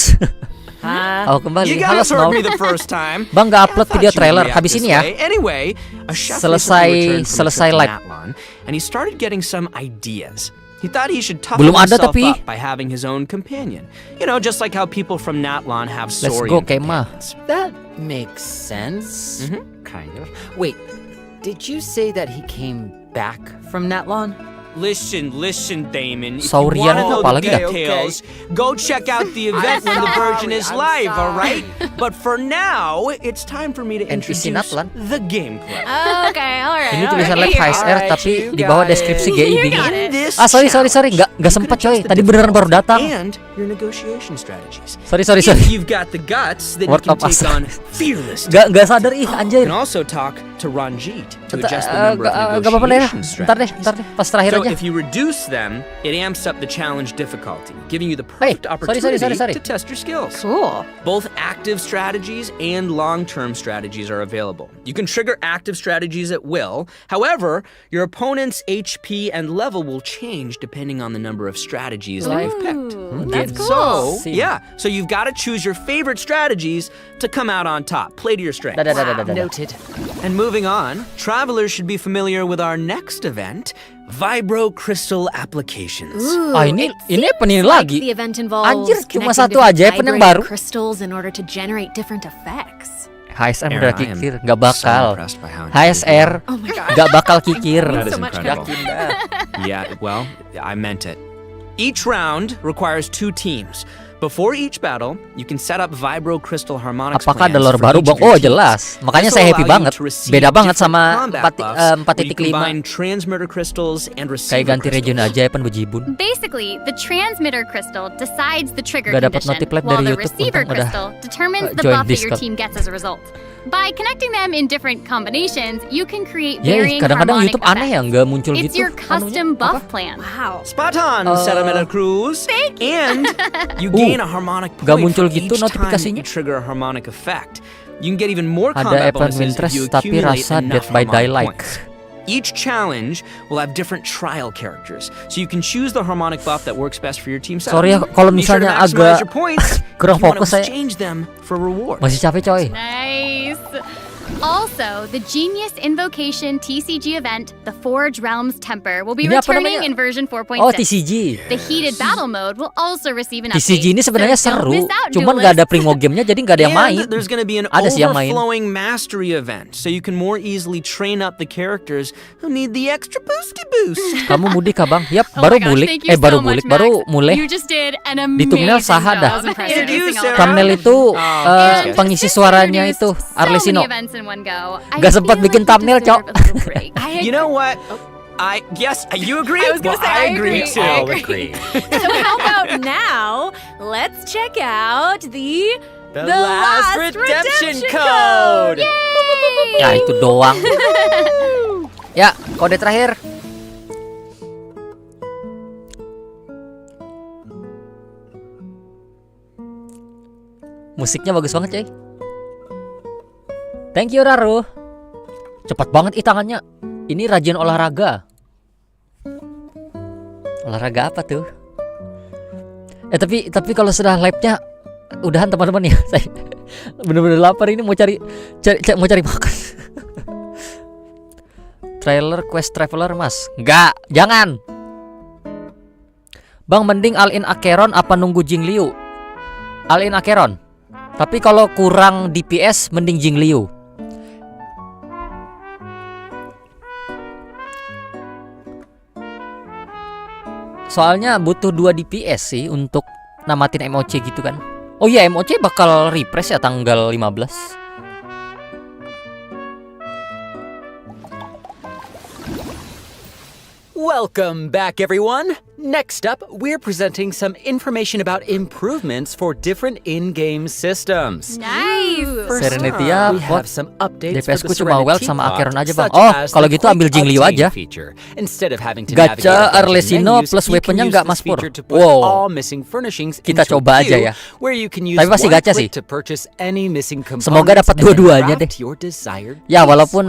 Oh, kembali. You Halo guys heard Snow. me the first time. Bang, nggak upload I thought video you'd trailer. react Habis this ini ya. way. Anyway, a chef Selesai- recently returned from a selesai trip to live. Natlan, and he started getting some ideas. He thought he should toughen Belum ada himself tapi. up by having his own companion. You know, just like how people from Natlan have Let's Saurian go, Kemah. companions. That makes sense. Kind of. Wait, did you say that he came back from Natlan? Listen, Damon. If Saurian you want to itu know apa the lagi dah? details, go check out the event when the version is live, all right? But for now, it's time for me to NPC introduce Natlan. the game club. Okay, alright. Ini tulisan live KHAIRI tapi di bawah deskripsi GI You bingung. got it. This Ah, sorry, challenge, nggak sempat coy. Tadi beneran baru datang. and your negotiation strategies. Sorry. If you've got the guts, then Word you can of take Asa. on fearless. Nggak sadar ih You anjir. can also talk to Ranjit to Ntar- adjust the number of nggak apa-apa deh. negotiation Ntar deh, strategies. pas terakhir So aja. if you reduce them, it amps up the challenge difficulty, giving you the perfect opportunity sorry. to test your skills. Cool. Both active strategies and long-term strategies are available. You can trigger active strategies at will. However, your opponent's HP and level will change depending on the number of strategies that you've picked. That's cool. So you've got to choose your favorite strategies to come out on top. Play to your strengths. Noted. And moving on, travelers should be familiar with our next event, Vibro Crystal Applications. Ah, ini apa nih Like lagi? the event involves Anjir, cuma connecting satu different aja event yang vibrating baru. crystals in order to generate different effects. HSR Aaron, udah I am kikir, nggak so bakal. impressed by how HSR Oh my god. nggak bakal kikir. That is So much incredible. Yakin dah. Yeah, well, I meant it. Each round requires 2 teams. Before each battle, you can set up Vibro Crystal Harmonics Apakah ada plans lore for baru each bang? of your Oh teams. jelas. Makanya This saya will happy allow you banget. to receive Beda banget different sama combat buffs where you 4.5. combine transmitter crystals and Kayak receiver ganti region crystals. aja ya bejibun. Basically, the transmitter crystal decides the trigger Gak dapat condition, notif live while dari the YouTube, receiver untung udah, crystal determines the join buff that your Discord. team gets as a result. By connecting them in different combinations, you can create Ya, varying kadang-kadang harmonic YouTube aneh ya effects. nggak muncul It's gitu. your custom anunya. buff Apa? plan. Wow. Spot on, Saramela Cruz. And you gain a harmonic Gak point muncul for gitu each time notifikasinya. you trigger a harmonic effect. You can get even more Ada combat event bonuses if Winterest you tapi accumulate rasa enough Dead by harmonic Daylight. points. Each challenge will have different trial characters, so you can choose the harmonic buff that works best for your team setup. Sorry ya kalau Be sure to misalnya maximize agak your points kurang if you want to fokus saya. exchange them for rewards. Masih capek coy. Nice. Also, the Genius Invocation TCG event, the Forge Realms Temper, will be Ini apa returning namanya? in version 4.6. Oh TCG. The Heated Battle Mode will also receive an update. TCG ini sebenarnya so don't seru, miss out, cuman duelists. nggak ada primo gamenya jadi nggak ada yang main. And there's going to be an Ada sih yang main. overflowing mastery event, so you can more easily train up the characters who need the extra boosty boost. Kamu mudik kah bang? Yap, Oh baru my gosh, bulik. thank you Baru so much, bulik, baru Max. mulai. You just did an Di thumbnail amazing saha dah. job introducing all of Sarah. Thumbnail them. itu yes. pengisi suaranya itu So many Arlecchino. events in one go. I Gak sempat feel bikin like you thumbnail, deserve Cok. a little break. You know what? Yes, you agree? I was gonna Well, say, I agree agree. too. I agree. So how about now? Let's check out the last redemption code. Yay! Ya itu doang. Ya kode terakhir. Musiknya bagus banget coy. Thank you Raru. Cepat banget tangannya. Ini rajin olahraga. Olahraga apa tuh? Tapi kalau sudah live-nya udahan teman-teman ya. Saya bener-bener lapar ini mau cari makan. Trailer Quest Traveler mas. Enggak, jangan. Bang mending all in Acheron apa nunggu Jingliu? All in Acheron. Tapi kalau kurang DPS mending Jingliu. Soalnya butuh 2 DPS sih untuk namatin MOC gitu kan. Oh iya MOC bakal refresh ya tanggal 15. Welcome back, everyone. Next up, we're presenting some information about improvements for different in-game systems. Nice. First Serenity up, ya, we have bot. some updates DPS for ku the cuma Weld Serenity sama pod, Acheron aja, Bang. such Oh, as kalau the gitu ambil quick Jingliu obtain aja. feature. Instead of having to Gacha navigate the Arlecchino menus, plus you can weaponnya use nggak, this Mas Pur. feature to put Wow. all missing furnishings Kita into a coba aja queue, ya. where you can use Tapi pasti one gacha click sih. to purchase any missing components Semoga dapat and then dua-duanya craft deh. your desired Ya piece. walaupun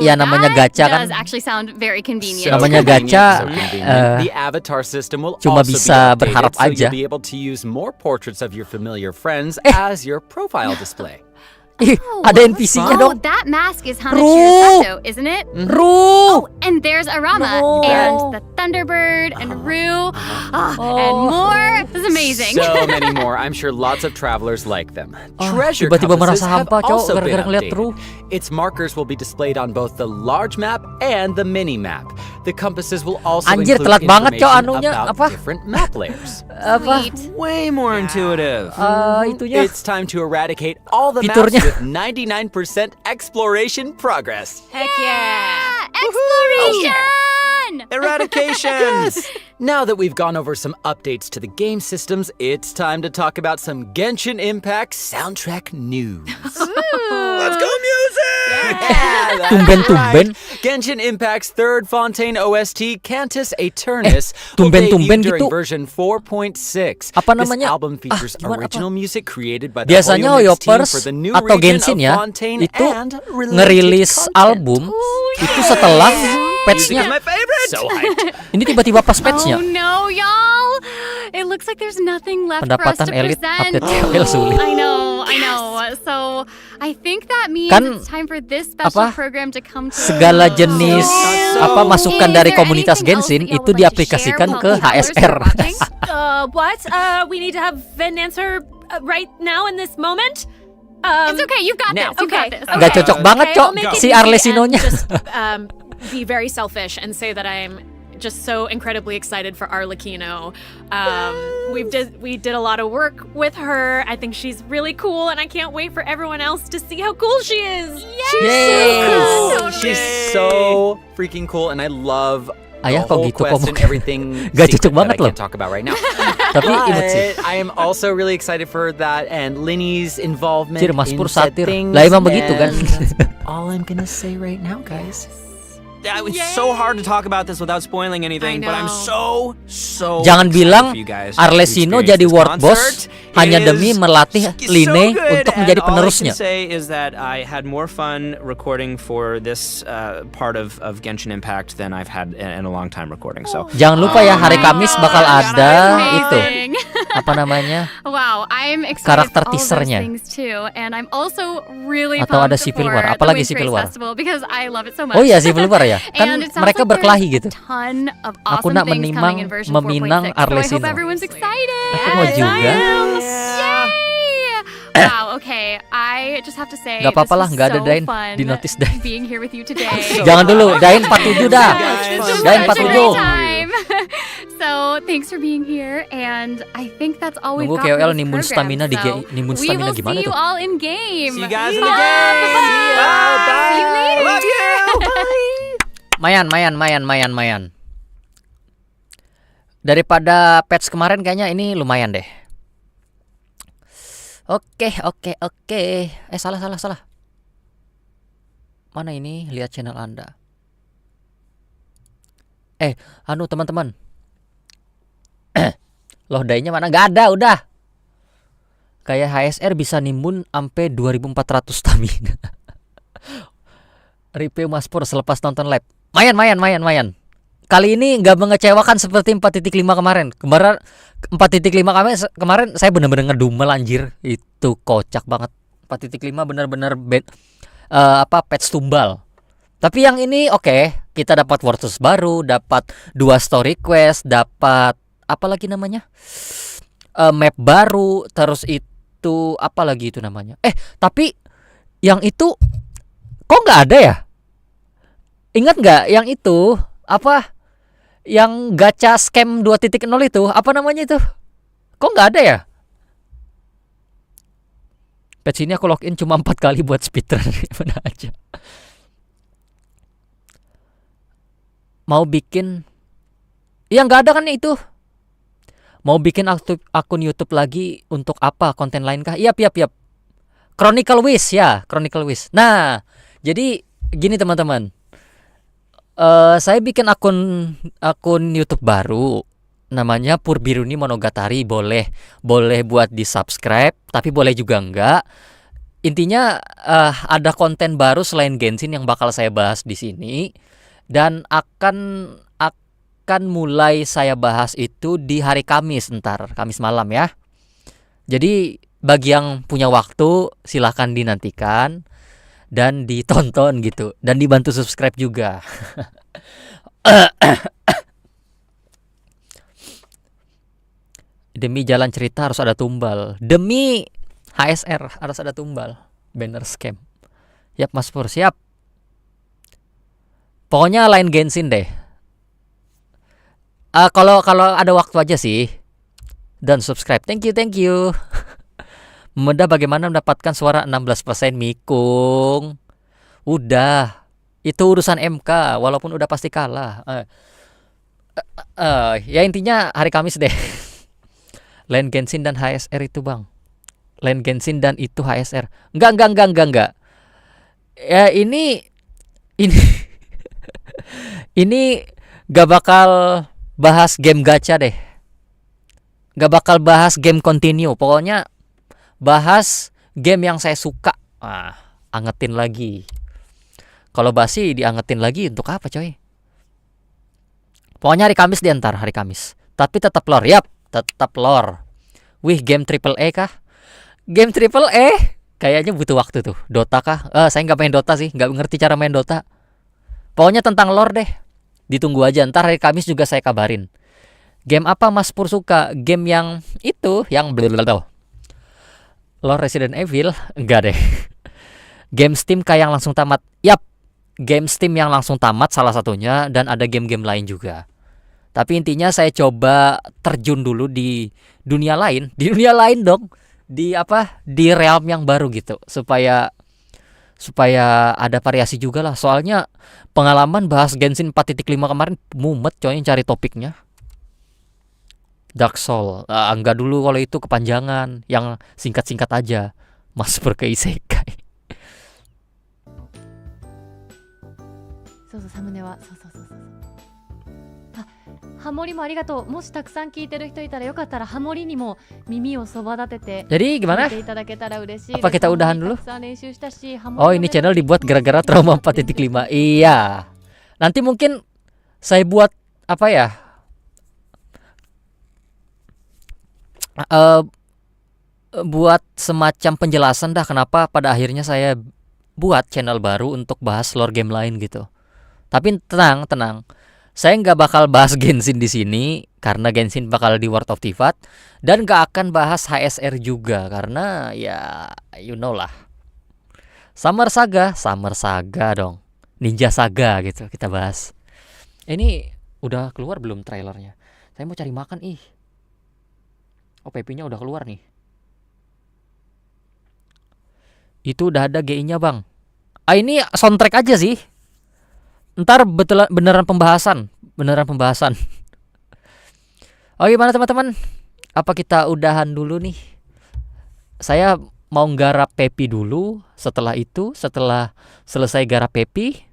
ya namanya gacha kan. Does actually sound very convenient. Namanya gacha, The avatar system will cuma also bisa be berharap updated, so aja. you'll be able to use more portraits of your familiar friends as your profile display. Ada NPC-nya dong. That mask is Hanachi's Sato, isn't it? Ru. And there's Arama and the Thunderbird and Rue and more. This is amazing. So many more. I'm sure lots of travelers like them. Treasure tiba-tiba compasses merasa have hampa, Cok, also been gara-gara ngeliat updated. Ru. Its markers will be displayed on both the large map and the mini map. The compasses will also Anjir, include telat banget, Cok, information anunya, about apa? different map layers. Way more intuitive. Itunya. It's time to eradicate all the Fiturnya. maps with 99% exploration progress. Heck yeah! Exploration! Eradication! Now that we've gone over some updates to the game systems, it's time to talk about some Genshin Impact soundtrack news. Let's go music! Yeah, Tumben-tumben. right. Genshin Impact's third Fontaine OST, Cantus Aeternus, will tumben-tumben debut during gitu. version 4.6. Apa This namanya? album features Gimana, original music created by the Biasanya Hoyo Mix team Hoyopers for the new atau region Genshin of ya, Fontaine itu and related ngerilis content. album itu setelah patch-nya. My favorite! So hyped. Ini tiba-tiba pas patch-nya. Oh no, y'all! It looks like there's nothing left for us Pendapatan to elit present. update KOL sulit. I know. So I think that means Kan, it's time for this special apa, program to come to segala jenis apa masukan dari komunitas Genshin itu diaplikasikan ke HSR. What? We need to have an answer right now in this moment? It's okay, you've got Now. this. You got this. Nggak cocok banget, Cok, I'll make it si easy Arlecchino-nya. and just be very selfish and say that I'm just so incredibly excited for Arlecchino. We did a lot of work with her. I think she's really cool, and I can't wait for everyone else to see how cool she is. She's so freaking cool, and I love Ayah, the kok whole gitu quest and ngomong? everything Gak secret cocok that banget I loh. can't talk about right now. Tapi imut sih. But I am also really excited for that and Linny's involvement Cir, Mas in Pur said satir. things. Lah emang begitu kan. and that's all I'm gonna say right now, guys. It's so hard to talk about this without spoiling anything, but I'm so Jangan excited bilang for you guys to Arlecchino experience jadi this world boss concert. hanya It demi is melatih so Line good, untuk and menjadi all penerusnya. I can say is that I had more fun recording for this part of Genshin Impact than I've had in a long time recording. So Jangan lupa ya, hari Kamis bakal ada itu Amazing. apa namanya? Wow, I'm excited Karakter for all of those teasernya. things too, and I'm also really Atau pumped ada Civil for War. the Apalagi Winds Civil Grace War. Festival because I love it so much. Oh iya, Civil War ya. Kan And it sounds mereka like berkelahi there's gitu. a ton of Aku awesome nak things coming in version 4.6. meminang So I hope Arlecchino. everyone's excited. Aku mau juga. Wow, okay. I just have to say, Gak apa-apa lah, this was nggak ada so Dain fun di notice Dain. being here with you today. Jangan dulu, Dain 47 dah. This was Dain such a great 47. time. So thanks for being here, and I think that's all we've Nunggu got KOL for this nimbun program. stamina di So nimbun we stamina will gimana see you tuh? all in game. See you guys in the Bye. game. Bye. See you later. Love you. Mayan. Daripada patch kemarin kayaknya ini lumayan deh. Oke. Salah. Mana ini? Lihat channel Anda. Teman-teman. Loh, dainya mana? Gak ada, udah. Kayak HSR bisa nimbun sampai 2400 stamina. Review Mas Pur selepas nonton live. Mayan. Kali ini nggak mengecewakan seperti 4.5 kemarin. 4.5 kemarin saya benar-benar ngedumel anjir. Itu kocak banget. 4.5 benar-benar patch tumbal. Tapi yang ini oke, kita dapat Wartus baru, dapat 2 story quest, dapat apa lagi namanya? Map baru, terus itu apa lagi itu namanya? Tapi yang itu kok nggak ada ya? Ingat nggak yang itu apa? Yang gacha scam 2.0 itu apa namanya itu? Kok nggak ada ya? Patch ini aku login cuma 4 kali buat speedrun. Mana aja. Mau bikin, ya nggak ada kan itu. Mau bikin akun YouTube lagi untuk apa? Konten lain kah? Iya. Chronicle Wish. Nah, jadi gini teman-teman. Saya bikin akun YouTube baru, namanya Purbiruni Monogatari. Boleh buat di subscribe, tapi boleh juga enggak. intinya ada konten baru selain Genshin yang bakal saya bahas di sini, dan akan mulai saya bahas itu di hari Kamis, ntar Kamis malam ya. Jadi bagi yang punya waktu silahkan dinantikan dan ditonton gitu, dan dibantu subscribe juga. Demi jalan cerita harus ada tumbal. Demi HSR harus ada tumbal. Banner scam. Yap Mas Pur, siap. Pokoknya lain Genshin deh. Kalau ada waktu aja sih. Dan subscribe. Thank you. Mudah bagaimana mendapatkan suara 16% Mikung. Udah. Itu urusan MK walaupun udah pasti kalah. Ya intinya hari Kamis deh. Lain Genshin dan HSR itu bang. Lain Genshin dan itu HSR. Enggak. Ya ini ini gak bakal bahas game gacha deh. Gak bakal bahas game continue. Pokoknya bahas game yang saya suka. Angetin lagi. Kalau basi diangetin lagi untuk apa coy? Pokoknya hari Kamis diantar hari Kamis. Tapi tetap lore. Yap, tetap lore. Wih, game AAA kah? Game AAA? Kayaknya butuh waktu tuh. Dota kah? Saya nggak main Dota sih, nggak ngerti cara main Dota. Pokoknya tentang lore deh. Ditunggu aja, ntar hari Kamis juga saya kabarin. Game apa Mas Pur suka? Game yang itu, yang blablabla. Lore Resident Evil? Enggak deh. Game Steam kayak yang langsung tamat. Yap, game Steam yang langsung tamat salah satunya, dan ada game-game lain juga. Tapi intinya saya coba terjun dulu di dunia lain, dong. Di realm yang baru gitu, supaya ada variasi juga lah. Soalnya pengalaman bahas Genshin 4.5 kemarin mumet coy cari topiknya. Dark Soul, enggak dulu kalau itu kepanjangan, yang singkat-singkat aja. Mas ke isekai. そうそうサムネはそうハモリもありがとう。もしたくさん聞いてる人いたらよかったらハモリにも耳をそば立てて Jadi gimana? 聞いていただけたら嬉しいです。 Apa kita udahan dulu? たくさん練習したし、ハモリ Oh ini channel dibuat gara-gara trauma 4.5. Iya. Nanti mungkin saya buat apa ya? Buat semacam penjelasan dah kenapa pada akhirnya saya buat channel baru untuk bahas lore game lain gitu. Tapi tenang. Saya nggak bakal bahas Genshin di sini karena Genshin bakal di World of Tifat, dan nggak akan bahas HSR juga karena ya you know lah. Summer Saga dong. Ninja Saga gitu kita bahas. Ini udah keluar belum trailernya? Saya mau cari makan ih. Oh PP-nya udah keluar nih. Itu udah ada GI-nya bang. Ini soundtrack aja sih. Ntar beneran pembahasan. Oh gimana teman-teman? Apa kita udahan dulu nih? Saya mau garap Pepi dulu. Setelah selesai garap Pepi,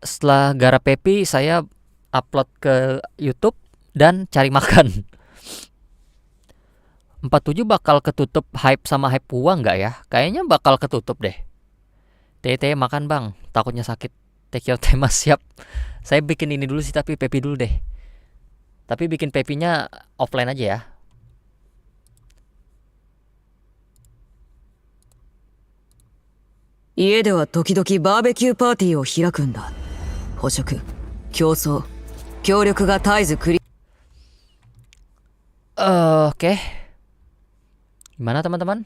setelah garap Pepi saya upload ke YouTube dan cari makan. 47 bakal ketutup hype sama hype uang nggak ya? Kayaknya bakal ketutup deh. TT makan bang, takutnya sakit. Take your time siap. Saya bikin ini dulu sih, tapi Pepi dulu deh. Tapi bikin Pepinya offline aja ya. Ie de wa tokidoki barbecue partyを開くんだ。捕食、競争、協力が絶えず繰り。Oke. Gimana teman-teman?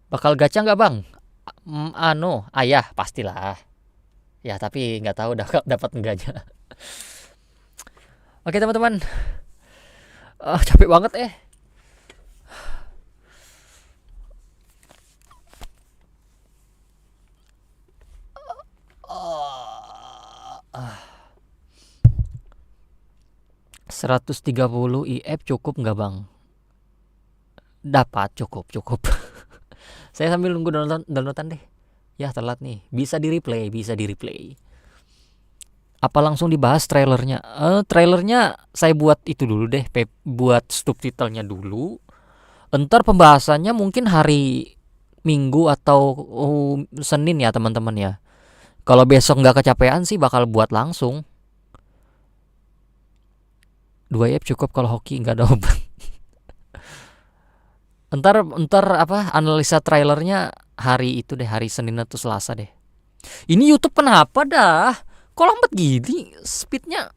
Bakal gacha nggak bang? Ayah pastilah. Ya tapi nggak tahu dapat enggaknya. Oke teman-teman. Capek banget . 130 IF cukup nggak bang? Dapat, cukup. Saya sambil nunggu downloadan deh. Ya telat nih. Bisa di replay. Apa langsung dibahas trailernya? Trailernya saya buat itu dulu deh, buat subtitlenya dulu. Entar pembahasannya mungkin hari Minggu atau Senin ya teman-teman ya. Kalau besok nggak kecapean sih bakal buat langsung. 2 EP cukup kalau hoki nggak ada obat. Entar apa analisa trailernya hari itu deh, hari Senin atau Selasa deh. Ini YouTube kenapa dah? Kok lambat gini? Speednya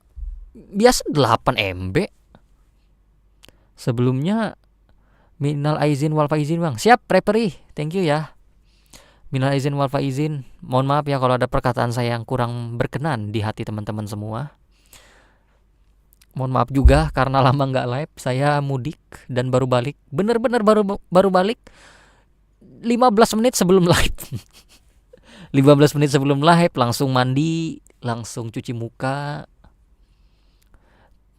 biasa 8 MB. Sebelumnya minal aizin wal faizin bang. Siap Preperi, thank you ya. Minal aizin wal faizin. Mohon maaf ya kalau ada perkataan saya yang kurang berkenan di hati teman-teman semua. Mohon maaf juga karena lama nggak live. Saya mudik dan baru balik. Bener-bener baru balik 15 menit sebelum live. 15 menit sebelum live langsung mandi, langsung cuci muka.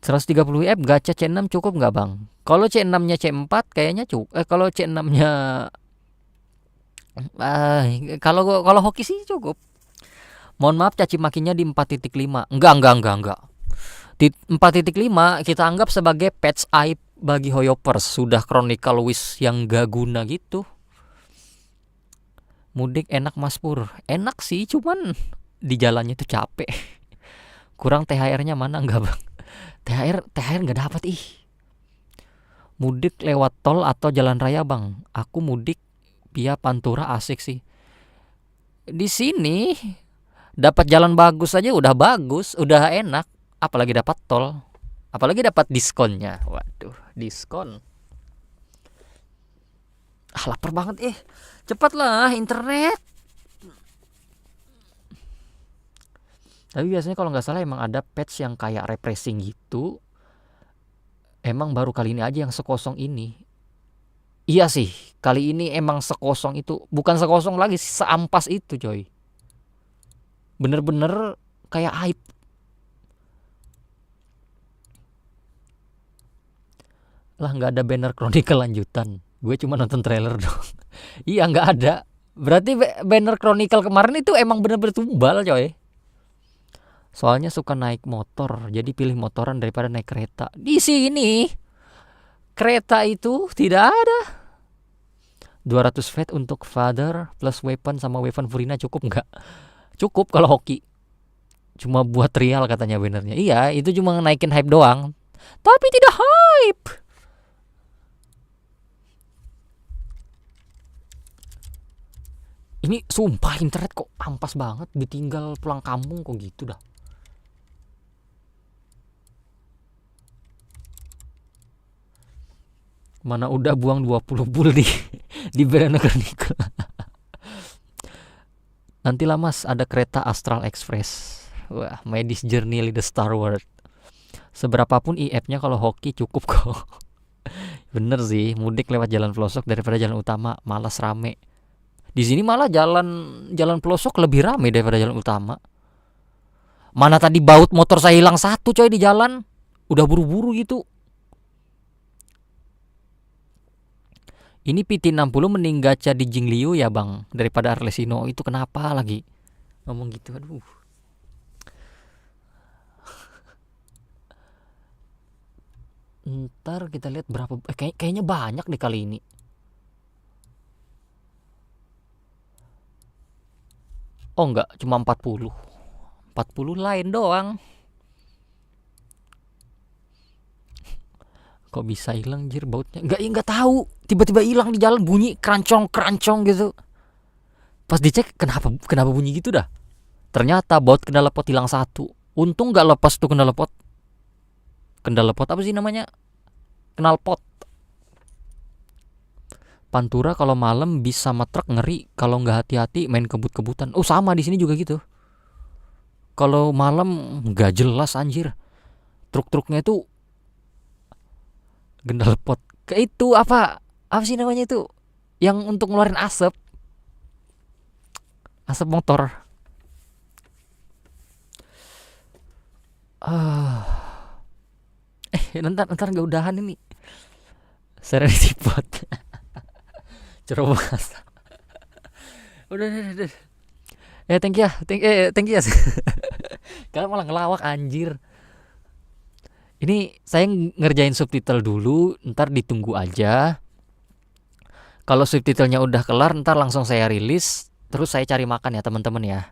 130 F gacha C6 cukup nggak bang? Kalau C6-nya C4 kayaknya cukup. Kalau C6-nya kalau hoki sih cukup. Mohon maaf caci makinya di 4.5. Enggak. Di 4.5 kita anggap sebagai patch aib bagi Hoyopers. Sudah Chronicle Wish yang gak guna gitu. Mudik enak Mas Pur. Enak sih, cuman di jalannya tuh capek. Kurang THR-nya mana enggak bang? THR nggak dapat ih. Mudik lewat tol atau jalan raya bang? Aku mudik via Pantura asik sih. Di sini dapat jalan bagus aja udah bagus, udah enak. Apalagi dapat tol, apalagi dapat diskonnya. Waduh, diskon. Lapar banget cepatlah internet. Tapi biasanya kalau nggak salah emang ada patch yang kayak refreshing gitu. Emang baru kali ini aja yang sekosong ini. Iya sih, kali ini emang sekosong itu. Bukan sekosong lagi, seampas itu coy. Bener-bener kayak aib. Lah nggak ada banner Chronicle lanjutan. Gue cuma nonton trailer dong. Iya nggak ada. Berarti banner Chronicle kemarin itu emang bener-bener tumbal coy. Soalnya suka naik motor, jadi pilih motoran daripada naik kereta. Di sini kereta itu tidak ada. 200 vet untuk father plus weapon sama weapon Furina cukup nggak? Cukup kalau hoki. Cuma buat trial katanya benernya. Iya, itu cuma naikin hype doang. Tapi tidak hype. Ini sumpah internet kok ampas banget. Ditinggal pulang kampung kok gitu dah. Mana udah buang 20 bull di Banana Chronicle. Nantilah mas ada kereta Astral Express. Wah, Medis Journey the Star World. Seberapapun IF-nya kalau hoki cukup kok. Bener sih, mudik lewat jalan pelosok daripada jalan utama, malas rame. Di sini malah jalan pelosok lebih rame daripada jalan utama. Mana tadi baut motor saya hilang satu coy di jalan. Udah buru-buru gitu. Ini PT60 mending gacha di Jingliu ya bang daripada Arlecchino. Itu kenapa lagi ngomong gitu? Aduh. Ntar kita lihat berapa. Kayaknya banyak deh kali ini. Oh enggak, cuma 40. 40 lain doang. Kok bisa hilang jir bautnya? Enggak tahu. Tiba-tiba hilang di jalan, bunyi kerancong gitu. Pas dicek kenapa bunyi gitu dah? Ternyata baut kendala pot hilang satu. Untung enggak lepas tuh kendala pot. Kendala pot apa sih namanya? Knalpot. Pantura kalau malam bisa sama truk ngeri. Kalau nggak hati-hati main kebut-kebutan. Oh sama di sini juga gitu. Kalau malam nggak jelas anjir. Truk-truknya itu gendal pot. Kayak itu apa sih namanya itu? Yang untuk ngeluarin asap. Asap motor. Ntar nggak udahan ini. Serenity pot. Cerobas. Udah. Thank you ya. Kalian malah ngelawak anjir. Ini saya ngerjain subtitle dulu, ntar ditunggu aja. Kalau subtitlenya udah kelar, ntar langsung saya rilis. Terus saya cari makan ya teman-teman ya.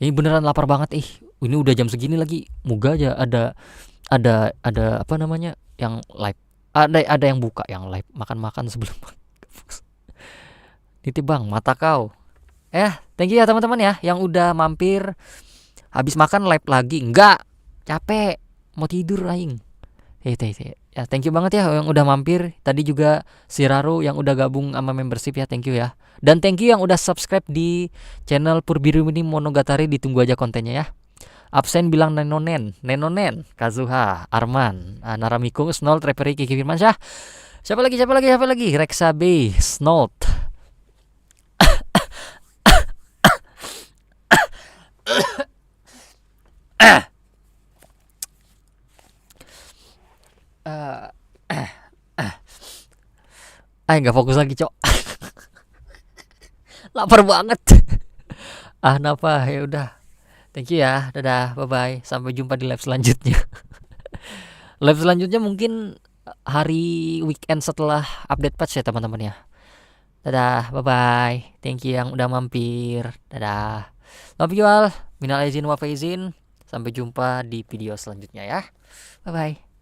Ini beneran lapar banget Ini udah jam segini lagi. Moga aja ada apa namanya yang live. Ada yang buka yang live makan-makan sebelum Nitip bang, mata kau. Thank you ya teman-teman ya yang udah mampir. Habis makan live lagi. Enggak, capek. Mau tidur aing. Ya, thank you banget ya yang udah mampir. Tadi juga si Raro yang udah gabung sama membership ya, thank you ya. Dan thank you yang udah subscribe di channel Purbiru Mini Monogatari. Ditunggu aja kontennya ya. Absen bilang Nenonen, Kazuha, Arman, NaraMikung, Snold, Treperi, Kiki Firmansyah. Siapa lagi? RekxaB, Snold. Nggak fokus lagi cok. Lapar banget. Ahnava ya udah. Thank you ya. Dadah, bye bye. Sampai jumpa di live selanjutnya. Live selanjutnya mungkin hari weekend setelah update patch ya teman-teman ya. Dadah, bye bye. Thank you yang udah mampir. Dadah. Love you all. Minal aizin wa faizin. Sampai jumpa di video selanjutnya ya. Bye bye.